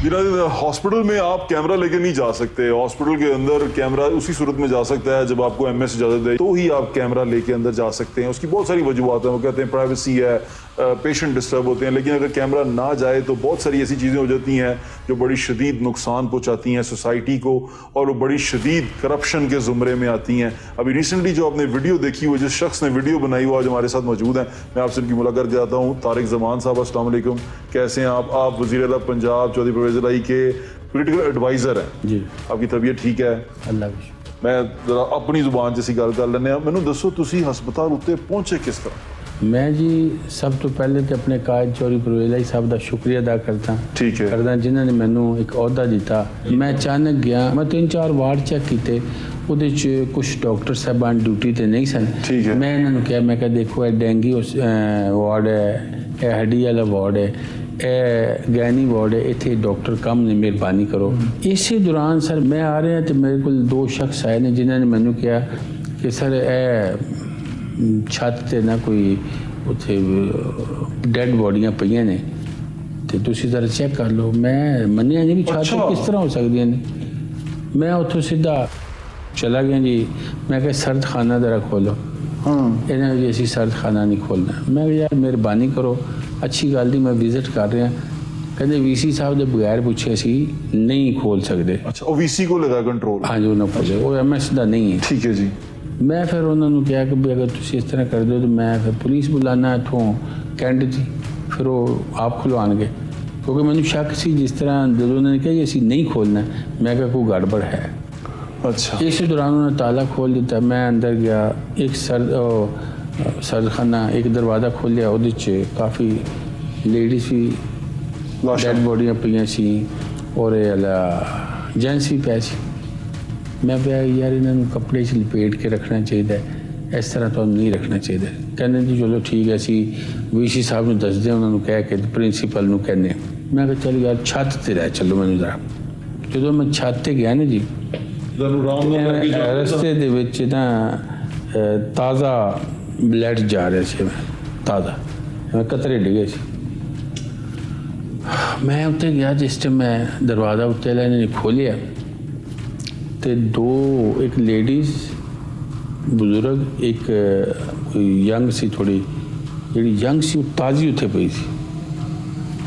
हॉस्पिटल में आप कैमरा लेके नहीं जा सकते। हॉस्पिटल के अंदर कैमरा उसी सूरत में जा सकता है जब आपको एमएस इजाजत दे तो ही आप कैमरा लेके अंदर जा सकते हैं। उसकी बहुत सारी वजूहत हैं, वो कहते हैं प्राइवेसी है, पेशेंट डिस्टर्ब होते हैं। लेकिन अगर कैमरा ना जाए तो बहुत सारी ऐसी चीज़ें हो जाती हैं जो बड़ी शदीद नुकसान पहुँचाती हैं सोसाइटी को और वो बड़ी शदीद करप्शन के ज़ुमरे में आती हैं। अभी रिसेंटली जो आपने वीडियो देखी वो जिस शख्स ने वीडियो बनाई वो आज हमारे साथ मौजूद हैं, मैं आपसे उनकी मुलाकात कराता हूँ। तारिक ज़मान साहब, अस्सलाम वालेकुम, कैसे हैं आप? आप वज़ीर आला पंजाब चौधरी परवेज़ इलाही के पॉलिटिकल एडवाइज़र हैं जी। आपकी तबीयत ठीक है? अल्लाह की। मैं जरा अपनी जुबान जैसी गल कर लेने, मैनू दसो तुसी हस्पताल उत्ते पहुंचे किस तरह? मैं जी सब तो पहले तो अपने कायद चौधरी परवेज़ इलाही साहब का शुक्रिया अदा करता, ठीक है, करदा जिन्होंने मैनू एक अहदा दिता। मैं अचानक गया, मैं 3-4 वार्ड चेक किए, ਉਹਦੇ 'ਚ कुछ डॉक्टर साहबान ड्यूटी ते नहीं सन। मैं इन्होंने कहा, मैं कहा देखो ये डेंगी वार्ड है, ये हड्डी वाला वार्ड है, ये गैनी वार्ड है, इतने डॉक्टर कम ने, मेहरबानी करो। इसी दौरान सर मैं आ रहा तो मेरे को 2 शख्स आए ने जिन्होंने मैनू कहा कि सर छत ते ना कोई उत्थे डेड बॉडियां पईयां ने ਤੇ ਤੁਸੀਂ ਜ਼ਰਾ ਚੈੱਕ ਕਰ ਲਓ। ਮੈਂ ਮੰਨਿਆ ਨਹੀਂ ਵੀ ਛੱਤ ਕਿਸ ਤਰ੍ਹਾਂ ਹੋ ਸਕਦੀਆਂ ਨੇ। ਮੈਂ ਉੱਥੋਂ ਸਿੱਧਾ ਚਲਾ ਗਿਆ ਜੀ। ਮੈਂ ਕਿਹਾ ਸਰਦ ਖਾਨਾ ਜ਼ਰਾ ਖੋਲੋ। ਇਹਨਾਂ ਨੇ ਜੀ ਅਸੀਂ ਸਰਦ ਖਾਨਾ ਨਹੀਂ ਖੋਲਣਾ। ਮੈਂ ਕਿਹਾ ਯਾਰ ਮਿਹਰਬਾਨੀ ਕਰੋ, ਅੱਛੀ ਗੱਲ ਦੀ, ਮੈਂ ਵਿਜ਼ਿਟ ਕਰ ਰਿਹਾ। ਕਹਿੰਦੇ ਵੀਸੀ ਸਾਹਿਬ ਦੇ ਬਗੈਰ ਪੁੱਛੇ ਅਸੀਂ ਨਹੀਂ ਖੋਲ ਸਕਦੇ। ਅੱਛਾ, ਉਹ ਵੀਸੀ ਕੋਲ ਹੈਗਾ ਕੰਟਰੋਲ? ਹਾਂਜੀ, ਉਹਨਾਂ ਕੋਲ। ਉਹ ਐਮਐਸ ਦਾ ਨਹੀਂ ਹੈ। ਠੀਕ ਹੈ ਜੀ। ਮੈਂ ਫਿਰ ਉਹਨਾਂ ਨੂੰ ਕਿਹਾ ਕਿ ਵੀ ਅਗਰ ਤੁਸੀਂ ਇਸ ਤਰ੍ਹਾਂ ਕਰਦੇ ਹੋ ਤਾਂ ਮੈਂ ਫਿਰ ਪੁਲਿਸ ਬੁਲਾਣਾ ਇੱਥੋਂ ਕੈਂਟ ਦੀ, ਫਿਰ ਉਹ ਆਪ ਖੁਲਵਾਉਣਗੇ। ਕਿਉਂਕਿ ਮੈਨੂੰ ਸ਼ੱਕ ਸੀ ਜਿਸ ਤਰ੍ਹਾਂ ਜਦੋਂ ਉਹਨਾਂ ਨੇ ਕਿਹਾ ਜੀ ਅਸੀਂ ਨਹੀਂ ਖੋਲਣਾ, ਮੈਂ ਕਿਹਾ ਕੋਈ ਗੜਬੜ ਹੈ। ਅੱਛਾ। ਇਸ ਦੌਰਾਨ उन्होंने ताला खोल दिता। मैं अंदर गया, एक सरदखाना, एक दरवाज़ा खोलिया, ਉਹਦੇ 'ਚ ਕਾਫੀ ਲੇਡੀਜ਼ ਵੀ ਡੈਡ ਬੋਡੀਆਂ ਪਈਆਂ ਸੀ ਔਰ ਜੈਂਟਸ ਵੀ ਪਏ ਸੀ। ਮੈਂ ਕਿਹਾ ਯਾਰ ਇਹਨਾਂ ਨੂੰ ਕੱਪੜੇ 'ਚ ਲਪੇਟ ਕੇ ਰੱਖਣਾ ਚਾਹੀਦਾ, ਇਸ ਤਰ੍ਹਾਂ ਤੁਹਾਨੂੰ ਨਹੀਂ ਰੱਖਣਾ ਚਾਹੀਦਾ। ਕਹਿੰਦੇ ਜੀ ਚਲੋ ਠੀਕ ਹੈ, ਅਸੀਂ ਵੀਸੀ ਸਾਹਿਬ ਨੂੰ ਦੱਸਦੇ ਹਾਂ, ਉਹਨਾਂ ਨੂੰ ਕਹਿ ਕੇ ਪ੍ਰਿੰਸੀਪਲ ਨੂੰ ਕਹਿੰਦੇ। ਮੈਂ ਕਿਹਾ ਚੱਲ ਯਾਰ ਛੱਤ 'ਤੇ ਰਹਿ ਚੱਲੋ ਮੈਨੂੰ ਜ਼ਰਾ। ਜਦੋਂ ਮੈਂ ਛੱਤ 'ਤੇ ਗਿਆ ਨਾ ਜੀ, ਰਸਤੇ ਦੇ ਵਿੱਚ ਨਾ ਤਾਜ਼ਾ ਬਲੱਡ ਜਾ ਰਿਹਾ ਸੀ। ਤਾਜ਼ਾ ਮੈਂ ਕਤਰੇ ਡਿੱਗੇ ਸੀ। ਮੈਂ ਉੱਤੇ ਗਿਆ ਜਿਸ ਟਾਈਮ ਮੈਂ ਦਰਵਾਜ਼ਾ ਉੱਤੇ ਇਹਨਾਂ ਨੇ ਖੋਲ੍ਹਿਆ ਤੇ ਇੱਕ ਲੇਡੀਜ਼ ਬਜ਼ੁਰਗ, ਇੱਕ ਯੰਗ ਸੀ ਥੋੜੀ, ਜਿਹੜੀ ਯੰਗ ਸੀ ਉਹ ਤਾਜ਼ੀ ਉੱਥੇ ਪਈ ਸੀ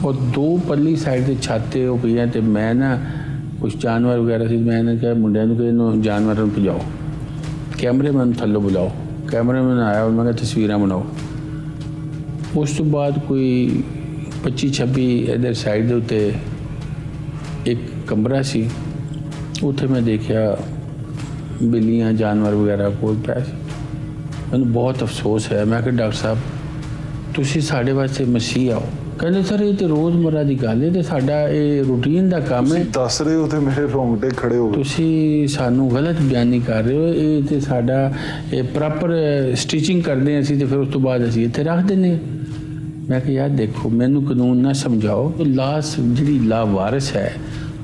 ਔਰ ਦੋ ਪਰਲੀ ਸਾਈਡ ਤੇ ਛੱਤ ਤੇ ਉਹ ਪਈਆਂ। ਤੇ ਮੈਂ ਨਾ ਕੁਛ ਜਾਨਵਰ ਵਗੈਰਾ ਸੀ, ਮੈਂ ਇਹਨਾਂ ਕਿਹਾ ਮੁੰਡਿਆਂ ਨੂੰ ਕਿ ਇਹਨੂੰ ਜਾਨਵਰਾਂ ਨੂੰ ਭਜਾਓ, ਕੈਮਰੇਮੈਨ ਥੱਲੇ ਬੁਲਾਓ। ਕੈਮਰੇਮੈਨ ਆਇਆ ਔਰ ਮੈਂ ਕਿਹਾ ਤਸਵੀਰਾਂ ਬਣਾਓ। ਉਸ ਤੋਂ ਬਾਅਦ ਕੋਈ 25-26 ਇੱਧਰ ਸਾਈਡ ਦੇ ਉੱਤੇ ਇੱਕ ਕਮਰਾ ਸੀ, ਉੱਥੇ ਮੈਂ ਦੇਖਿਆ ਬਿੱਲੀਆਂ ਜਾਨਵਰ ਵਗੈਰਾ ਕੋਲ ਪਏ ਸੀ। ਮੈਨੂੰ ਬਹੁਤ ਅਫਸੋਸ ਹੈ। ਮੈਂ ਕਿਹਾ ਡਾਕਟਰ ਸਾਹਿਬ ਤੁਸੀਂ ਸਾਡੇ ਵਾਸਤੇ ਮਸੀਹ ਆਓ। ਕਹਿੰਦੇ ਸਰ ਇਹ ਤਾਂ ਰੋਜ਼ਮਰਾ ਦੀ ਗੱਲ ਹੈ ਤੇ ਸਾਡਾ ਇਹ ਰੂਟੀਨ ਦਾ ਕੰਮ ਹੈ। ਦੱਸ ਰਹੇ ਹੋ ਤੇ ਮੇਰੇ ਰੋਂਗਟੇ ਖੜੇ ਹੋ ਗਏ। ਤੁਸੀਂ ਸਾਨੂੰ ਗਲਤ ਬਿਆਨੀ ਕਰ ਰਹੇ ਹੋ। ਇਹ ਤੇ ਸਾਡਾ ਇਹ ਪ੍ਰੋਪਰ ਸਟਿਚਿੰਗ ਕਰਦੇ ਹਾਂ ਅਸੀਂ ਤੇ ਫਿਰ ਉਸ ਤੋਂ ਬਾਅਦ ਅਸੀਂ ਇੱਥੇ ਰੱਖ ਦਿੰਦੇ ਹਾਂ। ਮੈਂ ਕਿਹਾ ਯਾਰ ਦੇਖੋ ਮੈਨੂੰ ਕਾਨੂੰਨ ਨਾ ਸਮਝਾਓ। ਜਿਹੜੀ ਲਾਵਾਰਿਸ ਹੈ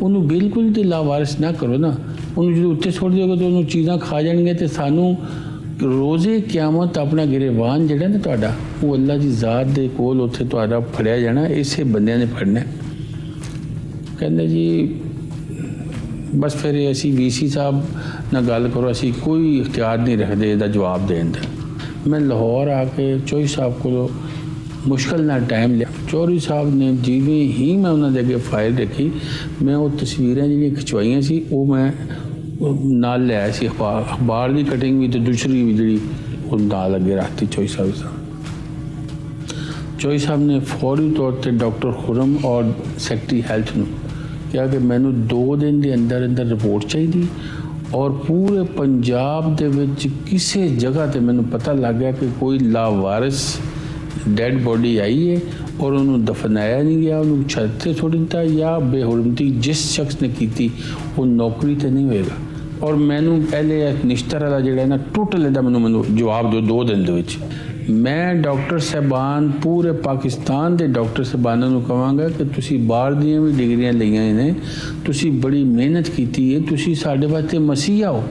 ਉਹਨੂੰ ਬਿਲਕੁਲ ਤੇ ਲਾਵਾਰਿਸ ਨਾ ਕਰੋ ਨਾ। ਉਹਨੂੰ ਜਦੋਂ ਉੱਤੇ ਛੋੜ ਦਿਓਗੇ ਤਾਂ ਉਹਨੂੰ ਚੀਜ਼ਾਂ ਖਾ ਜਾਣਗੀਆਂ ਤੇ ਸਾਨੂੰ ਰੋਜ਼ੇ ਕਿਆਮਤ ਆਪਣਾ ਗਿਰਵਾਨ ਜਿਹੜਾ ਨਾ ਤੁਹਾਡਾ, ਉਹ ਅੱਲਾ ਦੀ ਜ਼ਾਤ ਦੇ ਕੋਲ ਉੱਥੇ ਤੁਹਾਡਾ ਫੜਿਆ ਜਾਣਾ। ਇਸੇ ਬੰਦਿਆਂ ਨੇ ਫੜਨਾ। ਕਹਿੰਦੇ ਜੀ ਬਸ ਫਿਰ ਅਸੀਂ ਵੀਸੀ ਸਾਹਿਬ ਨਾਲ ਗੱਲ ਕਰੋ, ਅਸੀਂ ਕੋਈ ਇਖਤਿਆਰ ਨਹੀਂ ਰੱਖਦੇ ਇਹਦਾ ਜਵਾਬ ਦੇਣ ਦਾ। ਮੈਂ ਲਾਹੌਰ ਆ ਕੇ ਚੌਧਰੀ ਸਾਹਿਬ ਕੋਲੋਂ ਮੁਸ਼ਕਿਲ ਨਾਲ ਟਾਈਮ ਲਿਆ। ਚੌਧਰੀ ਸਾਹਿਬ ਨੇ ਜਿਵੇਂ ਹੀ ਮੈਂ ਉਹਨਾਂ ਦੇ ਅੱਗੇ ਫਾਈਲ ਰੱਖੀ, ਮੈਂ ਉਹ ਤਸਵੀਰਾਂ ਜਿਹੜੀਆਂ ਖਿਚਵਾਈਆਂ ਸੀ ਉਹ ਮੈਂ ਨਾਲ ਲਿਆਇਆ ਸੀ। ਅਖਬਾਰ ਦੀ ਕਟਿੰਗ ਵੀ ਤੇ ਦੂਸਰੀ ਵੀ ਜਿਹੜੀ ਉਹ ਨਾਲ ਅੱਗੇ ਰੱਖਤੀ ਚੌਧਰੀ ਸਾਹਿਬ ਨੇ ਫੌਰੀ ਤੌਰ 'ਤੇ ਡਾਕਟਰ ਖੁਰਮ ਔਰ ਸੈਕਟਰੀ ਹੈਲਥ ਨੂੰ ਕਿਹਾ ਕਿ ਮੈਨੂੰ 2 ਦਿਨ ਦੇ ਅੰਦਰ ਰਿਪੋਰਟ ਚਾਹੀਦੀ ਔਰ ਪੂਰੇ ਪੰਜਾਬ ਦੇ ਵਿੱਚ ਕਿਸੇ ਜਗ੍ਹਾ 'ਤੇ ਮੈਨੂੰ ਪਤਾ ਲੱਗ ਗਿਆ ਕਿ ਕੋਈ ਲਾਵਾਰਿਸ ਡੈਡ ਬੋਡੀ ਆਈ ਹੈ ਔਰ ਉਹਨੂੰ ਦਫਨਾਇਆ ਨਹੀਂ ਗਿਆ, ਉਹਨੂੰ ਛੱਤ 'ਤੇ ਸੁੱਟ ਦਿੱਤਾ ਜਾਂ ਬੇਹੁਰਮਤੀ ਜਿਸ ਸ਼ਖਸ ਨੇ ਕੀਤੀ ਉਹ ਨੌਕਰੀ 'ਤੇ ਨਹੀਂ ਹੋਏਗਾ। ਔਰ ਮੈਨੂੰ ਪਹਿਲੇ ਨਿਸ਼ਤਰ ਵਾਲਾ ਜਿਹੜਾ ਨਾ ਟੋਟਲ ਇਹਦਾ ਮੈਨੂੰ ਜਵਾਬ ਦਿਓ 2 ਦਿਨ ਦੇ ਵਿੱਚ। ਮੈਂ ਡਾਕਟਰ ਸਾਹਿਬਾਨ ਪੂਰੇ ਪਾਕਿਸਤਾਨ ਦੇ ਡਾਕਟਰ ਸਾਹਿਬਾਨਾਂ ਨੂੰ ਕਹਾਂਗਾ ਕਿ ਤੁਸੀਂ ਬਾਹਰ ਦੀਆਂ ਵੀ ਡਿਗਰੀਆਂ ਲਈਆਂ ਨੇ, ਤੁਸੀਂ ਬੜੀ ਮਿਹਨਤ ਕੀਤੀ ਹੈ, ਤੁਸੀਂ ਸਾਡੇ ਵਾਸਤੇ ਮਸੀਹਾ ਹੋ।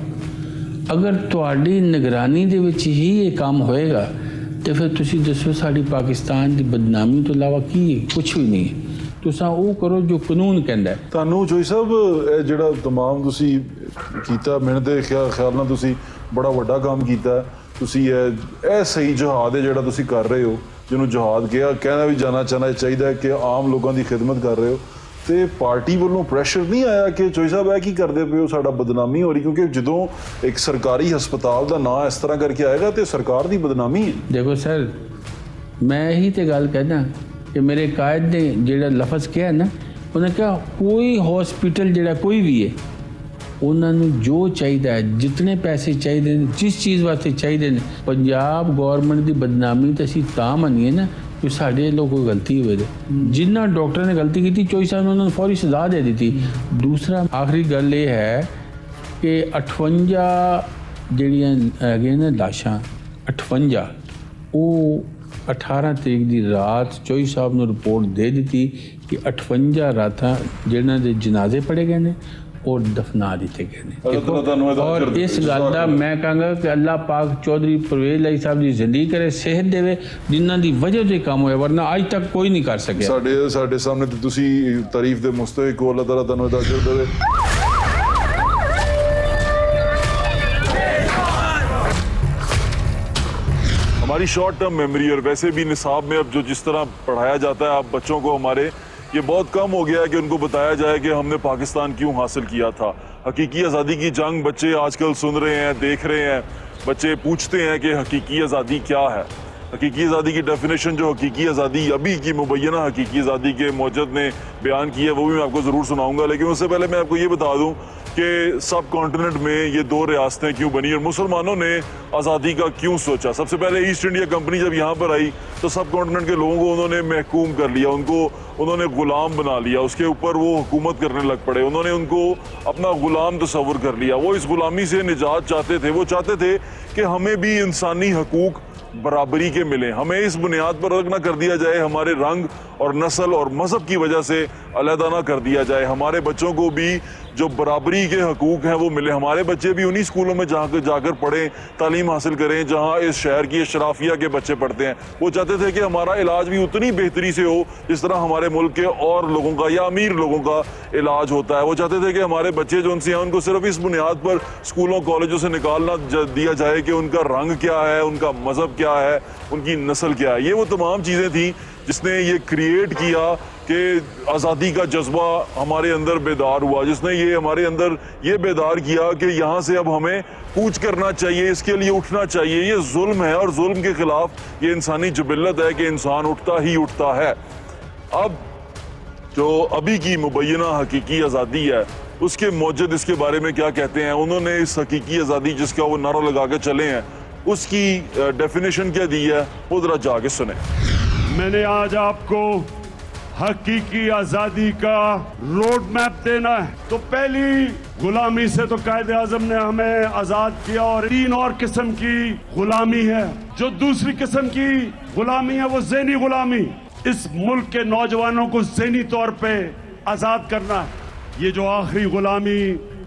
ਅਗਰ ਤੁਹਾਡੀ ਨਿਗਰਾਨੀ ਦੇ ਵਿੱਚ ਹੀ ਇਹ ਕੰਮ ਹੋਏਗਾ ਤੇ ਫਿਰ ਤੁਸੀਂ ਦੱਸੋ ਸਾਡੀ ਪਾਕਿਸਤਾਨ ਦੀ ਬਦਨਾਮੀ ਤੋਂ ਇਲਾਵਾ ਕੀ ਹੈ? ਕੁਛ ਵੀ ਨਹੀਂ। ਤੁਸੀਂ ਉਹ ਕਰੋ ਜੋ ਕਾਨੂੰਨ ਕਹਿੰਦਾ। ਤੁਹਾਨੂੰ ਚੌਧਰੀ ਸਾਹਿਬ ਇਹ ਜਿਹੜਾ ਤਮਾਮ ਤੁਸੀਂ ਕੀਤਾ, ਮਿਹਨਤ ਦੇ ਖਿਆਲ ਨਾਲ ਤੁਸੀਂ ਬੜਾ ਵੱਡਾ ਕੰਮ ਕੀਤਾ। ਤੁਸੀਂ ਇਹ ਸਹੀ ਜਹਾਦ ਹੈ ਜਿਹੜਾ ਤੁਸੀਂ ਕਰ ਰਹੇ ਹੋ, ਜਿਹਨੂੰ ਜਹਾਦ ਕਹਿਣਾ ਵੀ ਜਾਣਾ ਚਾਹੀਦਾ ਹੈ ਕਿ ਆਮ ਲੋਕਾਂ ਦੀ ਖਿਦਮਤ ਕਰ ਰਹੇ ਹੋ। ਤੇ ਪਾਰਟੀ ਵੱਲੋਂ ਪ੍ਰੈਸ਼ਰ ਨਹੀਂ ਆਇਆ ਕਿ ਚੌਧਰੀ ਸਾਹਿਬ ਇਹ ਕੀ ਕਰਦੇ ਪਏ ਹੋ, ਸਾਡਾ ਬਦਨਾਮੀ ਹੋ ਰਹੀ? ਕਿਉਂਕਿ ਜਦੋਂ ਇੱਕ ਸਰਕਾਰੀ ਹਸਪਤਾਲ ਦਾ ਨਾਂ ਇਸ ਤਰ੍ਹਾਂ ਕਰਕੇ ਆਏਗਾ ਤੇ ਸਰਕਾਰ ਦੀ ਬਦਨਾਮੀ ਹੈ। ਦੇਖੋ ਸਰ, ਮੈਂ ਇਹੀ ਤੇ ਗੱਲ ਕਹਿੰਦਾ ਕਿ ਮੇਰੇ ਕਾਇਦ ਨੇ ਜਿਹੜਾ ਲਫ਼ਜ਼ ਕਿਹਾ ਨਾ, ਉਹਨੇ ਕਿਹਾ ਕੋਈ ਹਸਪੀਟਲ ਜਿਹੜਾ ਕੋਈ ਵੀ ਹੈ ਉਹਨਾਂ ਨੂੰ ਜੋ ਚਾਹੀਦਾ ਹੈ, ਜਿਤਨੇ ਪੈਸੇ ਚਾਹੀਦੇ ਨੇ, ਜਿਸ ਚੀਜ਼ ਵਾਸਤੇ ਚਾਹੀਦੇ ਨੇ, ਪੰਜਾਬ ਗੌਰਮੈਂਟ ਦੀ ਬਦਨਾਮੀ ਤਾਂ ਅਸੀਂ ਤਾਂ ਮੰਨੀਏ ਨਾ ਕਿ ਸਾਡੇ ਲੋਕ ਕੋਈ ਗਲਤੀ ਹੋਵੇ। ਜਿਨ੍ਹਾਂ ਡਾਕਟਰ ਨੇ ਗਲਤੀ ਕੀਤੀ ਚੌਧਰੀ ਸਾਹਿਬ ਨੇ ਉਹਨਾਂ ਨੂੰ ਫੌਰੀ ਸਜ਼ਾ ਦੇ ਦਿੱਤੀ। ਦੂਸਰਾ ਆਖਰੀ ਗੱਲ ਇਹ ਹੈ ਕਿ 58 ਜਿਹੜੀਆਂ ਹੈਗੀਆਂ ਨੇ ਲਾਸ਼ਾਂ, 58 ਉਹ 18 ਤਰੀਕ ਦੀ ਰਾਤ ਚੌਧਰੀ ਸਾਹਿਬ ਨੂੰ ਰਿਪੋਰਟ ਦੇ ਦਿੱਤੀ ਕਿ 58 ਰਾਤਾਂ ਜਿਹਨਾਂ ਦੇ ਜਨਾਜ਼ੇ ਪੜ੍ਹੇ ਗਏ ਨੇ और दफना दिते गए ने। और इस गल दा मैं कहंगा कि अल्लाह पाक चौधरी परवेज लाई साहब दी जिंदगी करे, सेहत देवे, जिन्हां दी वजह ते काम होया, वरना आज तक कोई नहीं कर सकिया। साडे सामने ते तुसी तारीफ दे मुस्तहिक हो, अल्लाह ताला तन्नू अजर देवे। हमारी शॉर्ट टर्म मेमोरी और वैसे भी निसाब में अब जो जिस तरह पढ़ाया जाता है आप बच्चों को हमारे, ये बहुत कम हो गया है कि उनको बताया जाए कि हमने पाकिस्तान क्यों हासिल किया था। हकीकी आज़ादी की जंग बच्चे आजकल सुन रहे हैं, देख रहे हैं, बच्चे पूछते हैं कि हकीकी आज़ादी क्या है। हकीकी आज़ादी की डेफिनेशन जो हकीकी आज़ादी अभी की मुबैना हकीकी आज़ादी के मौजद ने बयान की है वो भी मैं आपको ज़रूर सुनाऊंगा, लेकिन उससे पहले मैं आपको ये बता दूं कि सब कॉन्टिनेंट में ये दो रियासतें क्यों बनी और मुसलमानों ने आज़ादी का क्यों सोचा। सबसे पहले ईस्ट इंडिया कंपनी जब यहाँ पर आई तो सब कॉन्टिनेंट के लोगों को उन्होंने महकूम कर लिया, उनको उन्होंने गुलाम बना लिया, उसके ऊपर वो हुकूमत करने लग पड़े, उन्होंने उनको अपना गुलाम तस्वुर कर लिया। वो इस गुलामी से निजात चाहते थे, वो चाहते थे कि हमें भी इंसानी हकूक बराबरी के मिले, हमें इस बुनियाद पर अलग ना कर दिया जाए, हमारे रंग और नस्ल और मजहब की वजह से अलहदा ना कर दिया जाए, हमारे बच्चों को भी जो बराबरी के हकूक हैं वो मिले, हमारे बच्चे भी उन्हीं स्कूलों में जाकर पढ़ें, तालीम हासिल करें जहां इस शहर की अशराफिया के बच्चे पढ़ते हैं। वो चाहते थे कि हमारा इलाज भी उतनी बेहतरी से हो जिस तरह हमारे मुल्क के और लोगों का या अमीर लोगों का इलाज होता है। वो चाहते थे कि हमारे बच्चे जो उनसे हैं उनको सिर्फ इस बुनियाद पर स्कूलों कॉलेजों से निकालना दिया जाए कि उनका रंग क्या है, उनका मजहब क्या है, उनकी नस्ल क्या है। ये वो तमाम चीज़ें थी जिसने ये क्रिएट किया कि आज़ादी का जज्बा हमारे अंदर बेदार हुआ, जिसने ये हमारे अंदर ये बेदार किया कि यहाँ से अब हमें कूच करना चाहिए, इसके लिए उठना चाहिए। ये जुल्म है और जुल्म के खिलाफ ये इंसानी जबिल्लत है कि इंसान उठता ही उठता है। अब जो अभी की मुबैना हकीकी आज़ादी है उसके मौजूद इसके बारे में क्या कहते हैं, उन्होंने इस हकीकी आज़ादी जिसका वो नारा लगा के चले हैं उसकी डेफिनेशन क्या दी है वो जरा जाके सुने। मैंने आज आपको हकीकी आजादी का रोड मैप देना है। तो पहली गुलामी से तो कायदे आजम ने हमें आजाद किया और तीन और किस्म की गुलामी है। जो दूसरी किस्म की गुलामी है वो ज़हनी गुलामी, इस मुल्क के नौजवानों को ज़हनी तौर पे आजाद करना है। ये जो आखिरी गुलामी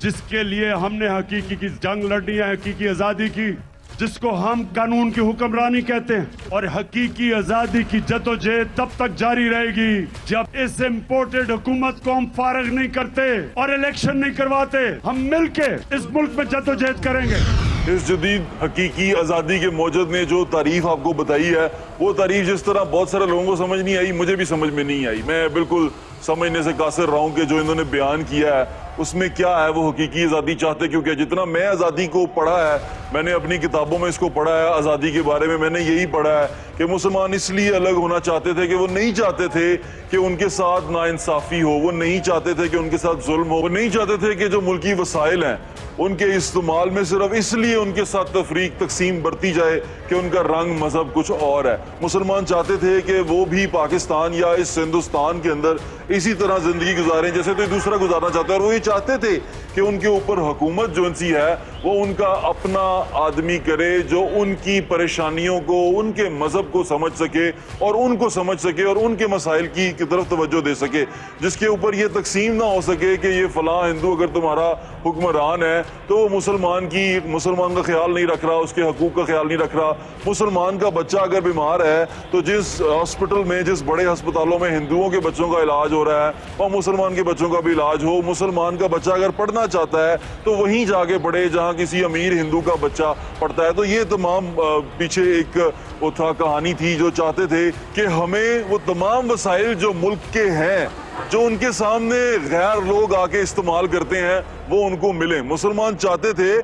जिसके लिए हमने हकीकी की जंग लड़नी है, हकीकी आजादी की, जिसको हम कानून की हुक्मरानी कहते हैं, और हकीकी आजादी की जदोजहद तब तक जारी रहेगी जब इस इम्पोर्टेड हुकूमत को हम फारग नहीं करते और इलेक्शन नहीं करवाते। हम मिलके इस मुल्क में जदोजहद करेंगे। इस जदीद हकीकी आज़ादी के मौजूद ने जो तारीफ आपको बताई है वो तारीफ जिस तरह बहुत सारे लोगों को समझ नहीं आई, मुझे भी समझ में नहीं आई। मैं बिल्कुल समझने से कासिर रहा हूँ कि जो इन्होंने बयान किया है उसमें क्या है, वो हकीकी आज़ादी चाहते क्योंकि जितना मैं आज़ादी को पढ़ा है, मैंने अपनी किताबों में इसको पढ़ा है, आज़ादी के बारे में मैंने यही पढ़ा है कि मुसलमान इसलिए अलग होना चाहते थे कि वो नहीं चाहते थे कि उनके साथ नाइंसाफ़ी हो, वो नहीं चाहते थे कि उनके साथ जुल्म हो, वो नहीं चाहते थे कि जो मुल्की वसाइल हैं उनके इस्तेमाल में सिर्फ इसलिए उनके साथ तफरीक तकसीम बरती जाए कि उनका रंग मजहब कुछ और है। मुसलमान चाहते थे कि वो भी पाकिस्तान या इस हिंदुस्तान के अंदर इसी तरह जिंदगी गुजारें जैसे कोई दूसरा गुजारना चाहता है, और वो ये चाहते थे कि उनके ऊपर हुकूमत जो सी है वो उनका अपना आदमी करे जो उनकी परेशानियों को, उनके मजहब को समझ सके और उनको समझ सके और उनके मसाइल की तरफ तवज्जो दे सके, जिसके ऊपर ये तकसीम ना हो सके कि ये फलां हिंदू अगर तुम्हारा हुक्मरान है तो वो मुसलमान का ख्याल नहीं रख रहा, उसके हकूक का ख्याल नहीं रख रहा। मुसलमान का बच्चा अगर बीमार है तो जिस हॉस्पिटल में, जिस बड़े अस्पतालों में हिंदुओं के बच्चों का इलाज हो रहा है और मुसलमान के बच्चों का भी इलाज हो, मुसलमान का बच्चा अगर पढ़ना चाहता है तो वहीं जाके पढ़े जहां किसी अमीर हिंदू का बच्चा पढ़ता है। तो ये तमाम पीछे एक वो था, कहानी थी जो चाहते थे कि हमें वो तमाम वसाइल जो मुल्क के हैं, जो उनके सामने गैर लोग आके इस्तेमाल करते हैं, वो उनको मिले। मुसलमान चाहते थे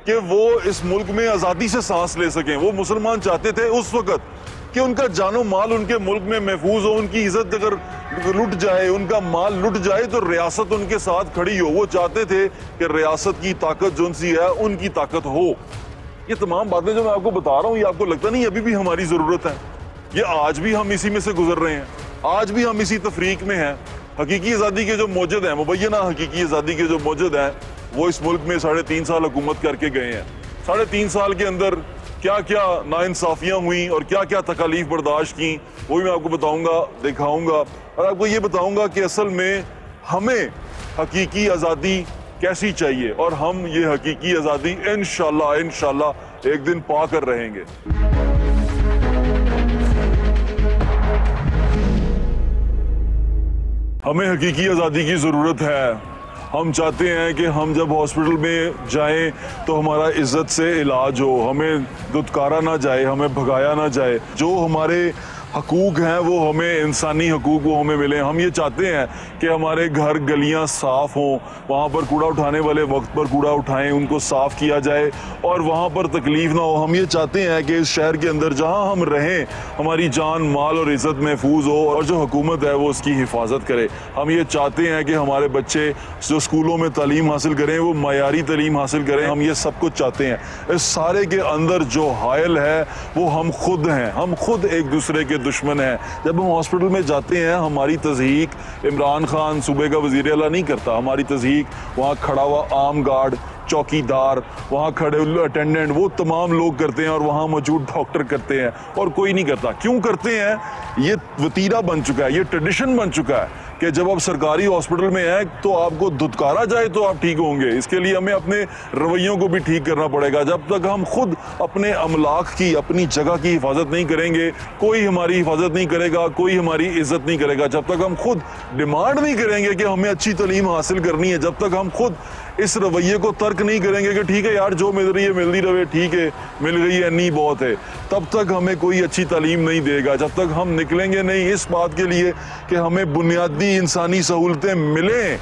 कि वो इस मुल्क में आज़ादी से सांस ले सकें। वो मुसलमान चाहते थे उस वक्त कि उनका जानो माल उनके मुल्क में महफूज हो, उनकी इज्जत अगर लुट जाए, उनका माल लुट जाए तो रियासत उनके साथ खड़ी हो। वो चाहते थे कि रियासत की ताकत जो सी है उनकी ताकत हो। ये तमाम बातें जो मैं आपको बता रहा हूँ ये आपको लगता नहीं अभी भी हमारी ज़रूरत है? ये आज भी हम इसी में से गुजर रहे हैं, आज भी हम इसी तफरीक में हैं। हकीकी आज़ादी के जो मौजूद हैं, मुबैना हकीकी आज़ादी के जो मौजूद हैं, वो इस मुल्क में 3.5 साल हुकूमत करके गए हैं। 3.5 साल के अंदर क्या क्या नाइंसाफियाँ हुई और क्या क्या तकालीफ बर्दाश्त की, वो भी मैं आपको बताऊँगा, दिखाऊँगा और आपको ये बताऊँगा कि असल में हमें हकीकी आज़ादी कैसी चाहिए, और हम ये हकीकी आज़ादी इंशाल्लाह एक दिन पा कर रहेंगे। हमें हकीकी आज़ादी की ज़रूरत है। हम चाहते हैं कि हम जब हॉस्पिटल में जाएं तो हमारा इज़्ज़त से इलाज हो, हमें दुत्कारा ना जाए, हमें भगाया ना जाए, जो हमारे हकूक़ हैं वो हमें, इंसानी हकूक़ वो हमें मिले। हम ये चाहते हैं कि हमारे घर गलियां साफ़ हों, वहाँ पर कूड़ा उठाने वाले वक्त पर कूड़ा उठाएं, उनको साफ़ किया जाए और वहाँ पर तकलीफ़ ना हो। हम ये चाहते हैं कि इस शहर के अंदर जहाँ हम रहें हमारी जान माल और इज़्ज़त महफूज हो और जो हुकूमत है वो उसकी हिफाजत करे। हम ये चाहते हैं कि हमारे बच्चे जो स्कूलों में तालीम हासिल करें वो मयारी तालीम हासिल करें। हम ये सब कुछ चाहते हैं। इस सारे के अंदर जो हायल है वो हम खुद हैं। हम खुद एक दूसरे के दुश्मन है। जब हम हॉस्पिटल में जाते हैं हमारी तज़हीक इमरान खान सूबे का वज़ीर आला नहीं करता, हमारी तज़हीक वहाँ खड़ा हुआ आम गार्ड, चौकीदार, वहाँ खड़े अटेंडेंट, वो तमाम लोग करते हैं और वहाँ मौजूद डॉक्टर करते हैं और कोई नहीं करता। क्यों करते हैं? ये वतीरा बन चुका है, ये ट्रेडिशन बन चुका है कि जब आप सरकारी हॉस्पिटल में हैं तो आपको धुतकारा जाए तो आप ठीक होंगे। इसके लिए हमें अपने रवैयों को भी ठीक करना पड़ेगा। जब तक हम खुद अपने अमलाक की, अपनी जगह की हिफाजत नहीं करेंगे कोई हमारी हिफाजत नहीं करेगा, कोई हमारी इज्जत नहीं करेगा। जब तक हम खुद डिमांड नहीं करेंगे कि हमें अच्छी तालीम हासिल करनी है, जब तक हम खुद इस रवैये को तर्क नहीं करेंगे कि ठीक है यार जो मिल रही है मिलती रहे, ठीक है मिल गई है नहीं बहुत है, तब तक हमें कोई अच्छी तालीम नहीं देगा। जब तक हम निकलेंगे नहीं इस बात के लिए कि हमें बुनियादी इंसानी सहूलतें मिलें,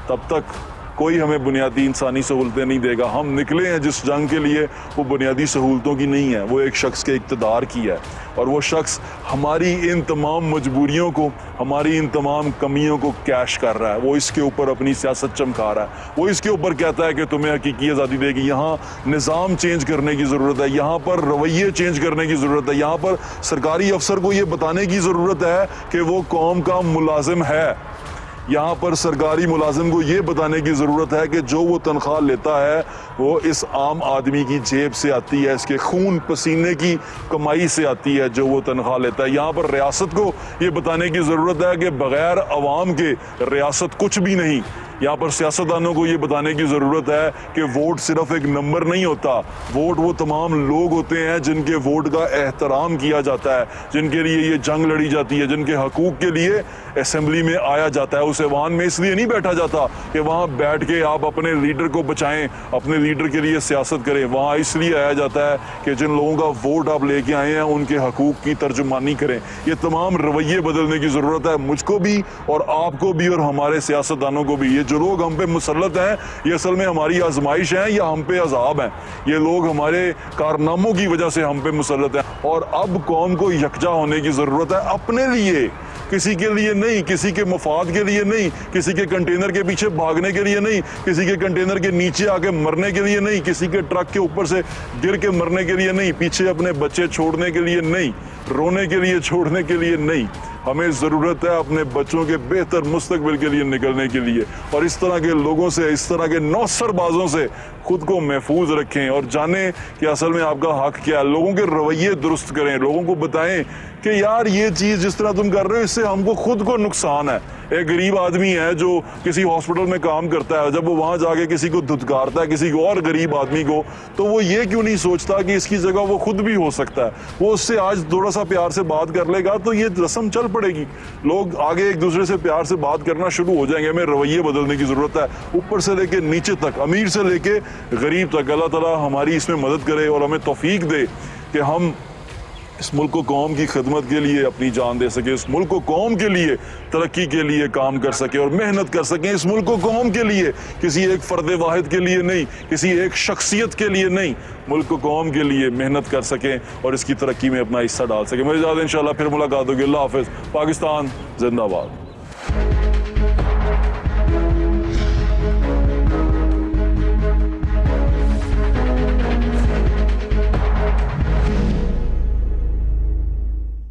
तब तक कोई हमें बुनियादी इंसानी सहूलतें नहीं देगा। हम निकले हैं जिस जंग के लिए वो बुनियादी सहूलतों की नहीं है, वो एक शख्स के इक़्तिदार की है और वो शख्स हमारी इन तमाम मजबूरियों को, हमारी इन तमाम कमियों को कैश कर रहा है। वो इसके ऊपर अपनी सियासत चमका रहा है। वो इसके ऊपर कहता है कि तुम्हें हकीकी आज़ादी देगी। यहाँ निज़ाम चेंज करने की ज़रूरत है, यहाँ पर रवैये चेंज करने की ज़रूरत है, यहाँ पर सरकारी अफसर को ये बताने की ज़रूरत है कि वो कौम का मुलाजिम है। यहाँ पर सरकारी मुलाजिम को ये बताने की ज़रूरत है कि जो वो तनख्वाह लेता है वो इस आम आदमी की जेब से आती है, इसके खून पसीने की कमाई से आती है जो वो तनख्वाह लेता है। यहाँ पर रियासत को ये बताने की ज़रूरत है कि बग़ैर अवाम के रियासत कुछ भी नहीं। यहाँ पर सियासतदानों को ये बताने की ज़रूरत है कि वोट सिर्फ एक नंबर नहीं होता, वोट वो तमाम लोग होते हैं जिनके वोट का एहतराम किया जाता है, जिनके लिए ये जंग लड़ी जाती है, जिनके हकूक़ के लिए असेंबली में आया जाता है। उस ऐवान में इसलिए नहीं बैठा जाता कि वहाँ बैठ के आप अपने लीडर को बचाएं, अपने लीडर के लिए सियासत करें। वहाँ इसलिए आया जाता है कि जिन लोगों का वोट आप लेके आए हैं उनके हकूक़ की तर्जुमानी करें। ये तमाम रवैये बदलने की ज़रूरत है, मुझको भी और आपको भी और हमारे सियासतदानों को भी। ये जो लोग हम पे मुसल्लत हैं ये असल में हमारी आजमाइश है या हम पे अजाब हैं। ये लोग हमारे कारनामों की वजह से हम पे मुसल्लत हैं और अब कौम को यकजा होने की ज़रूरत है, अपने लिए, किसी के लिए नहीं, किसी के मफाद के लिए नहीं, किसी के कंटेनर के पीछे भागने के लिए नहीं, किसी के कंटेनर के नीचे आके मरने के लिए नहीं, किसी के ट्रक के ऊपर से गिर के मरने के लिए नहीं, पीछे अपने बच्चे छोड़ने के लिए नहीं, रोने के लिए छोड़ने के लिए नहीं। हमें ज़रूरत है अपने बच्चों के बेहतर मुस्तकबिल के लिए निकलने के लिए। और इस तरह के लोगों से, इस तरह के नौसरबाजों से खुद को महफूज रखें और जानें कि असल में आपका हक क्या है। लोगों के रवैये दुरुस्त करें, लोगों को बताएं कि यार ये चीज़ जिस तरह तुम कर रहे हो इससे हमको खुद को नुकसान है। एक गरीब आदमी है जो किसी हॉस्पिटल में काम करता है, जब वो वहाँ जाके किसी को धुतकारता है, किसी और गरीब आदमी को, तो वो ये क्यों नहीं सोचता कि इसकी जगह वो खुद भी हो सकता है। वो उससे आज थोड़ा सा प्यार से बात कर लेगा तो ये रस्म चल पड़ेगी, लोग आगे एक दूसरे से प्यार से बात करना शुरू हो जाएंगे। हमें रवैये बदलने की ज़रूरत है, ऊपर से लेके नीचे तक, अमीर से लेके गरीब तक। अल्लाह ताला हमारी इसमें मदद करे और हमें तौफीक दे कि हम इस मुल्क को कौम की खिदमत के लिए अपनी जान दे सके, इस मुल्क को कौम के लिए तरक्की के लिए काम कर सके और मेहनत कर सकें। इस मुल्क को कौम के लिए, किसी एक फ़र्द वाहिद के लिए नहीं, किसी एक शख्सियत के लिए नहीं, मुल्क को कौम के लिए मेहनत कर सकें और इसकी तरक्की में अपना हिस्सा डाल सकें। मेरे ज़्यादा इंशाल्लाह फिर मुलाकात होगी। अल्लाह हाफ़िज़। पाकिस्तान जिंदाबाद।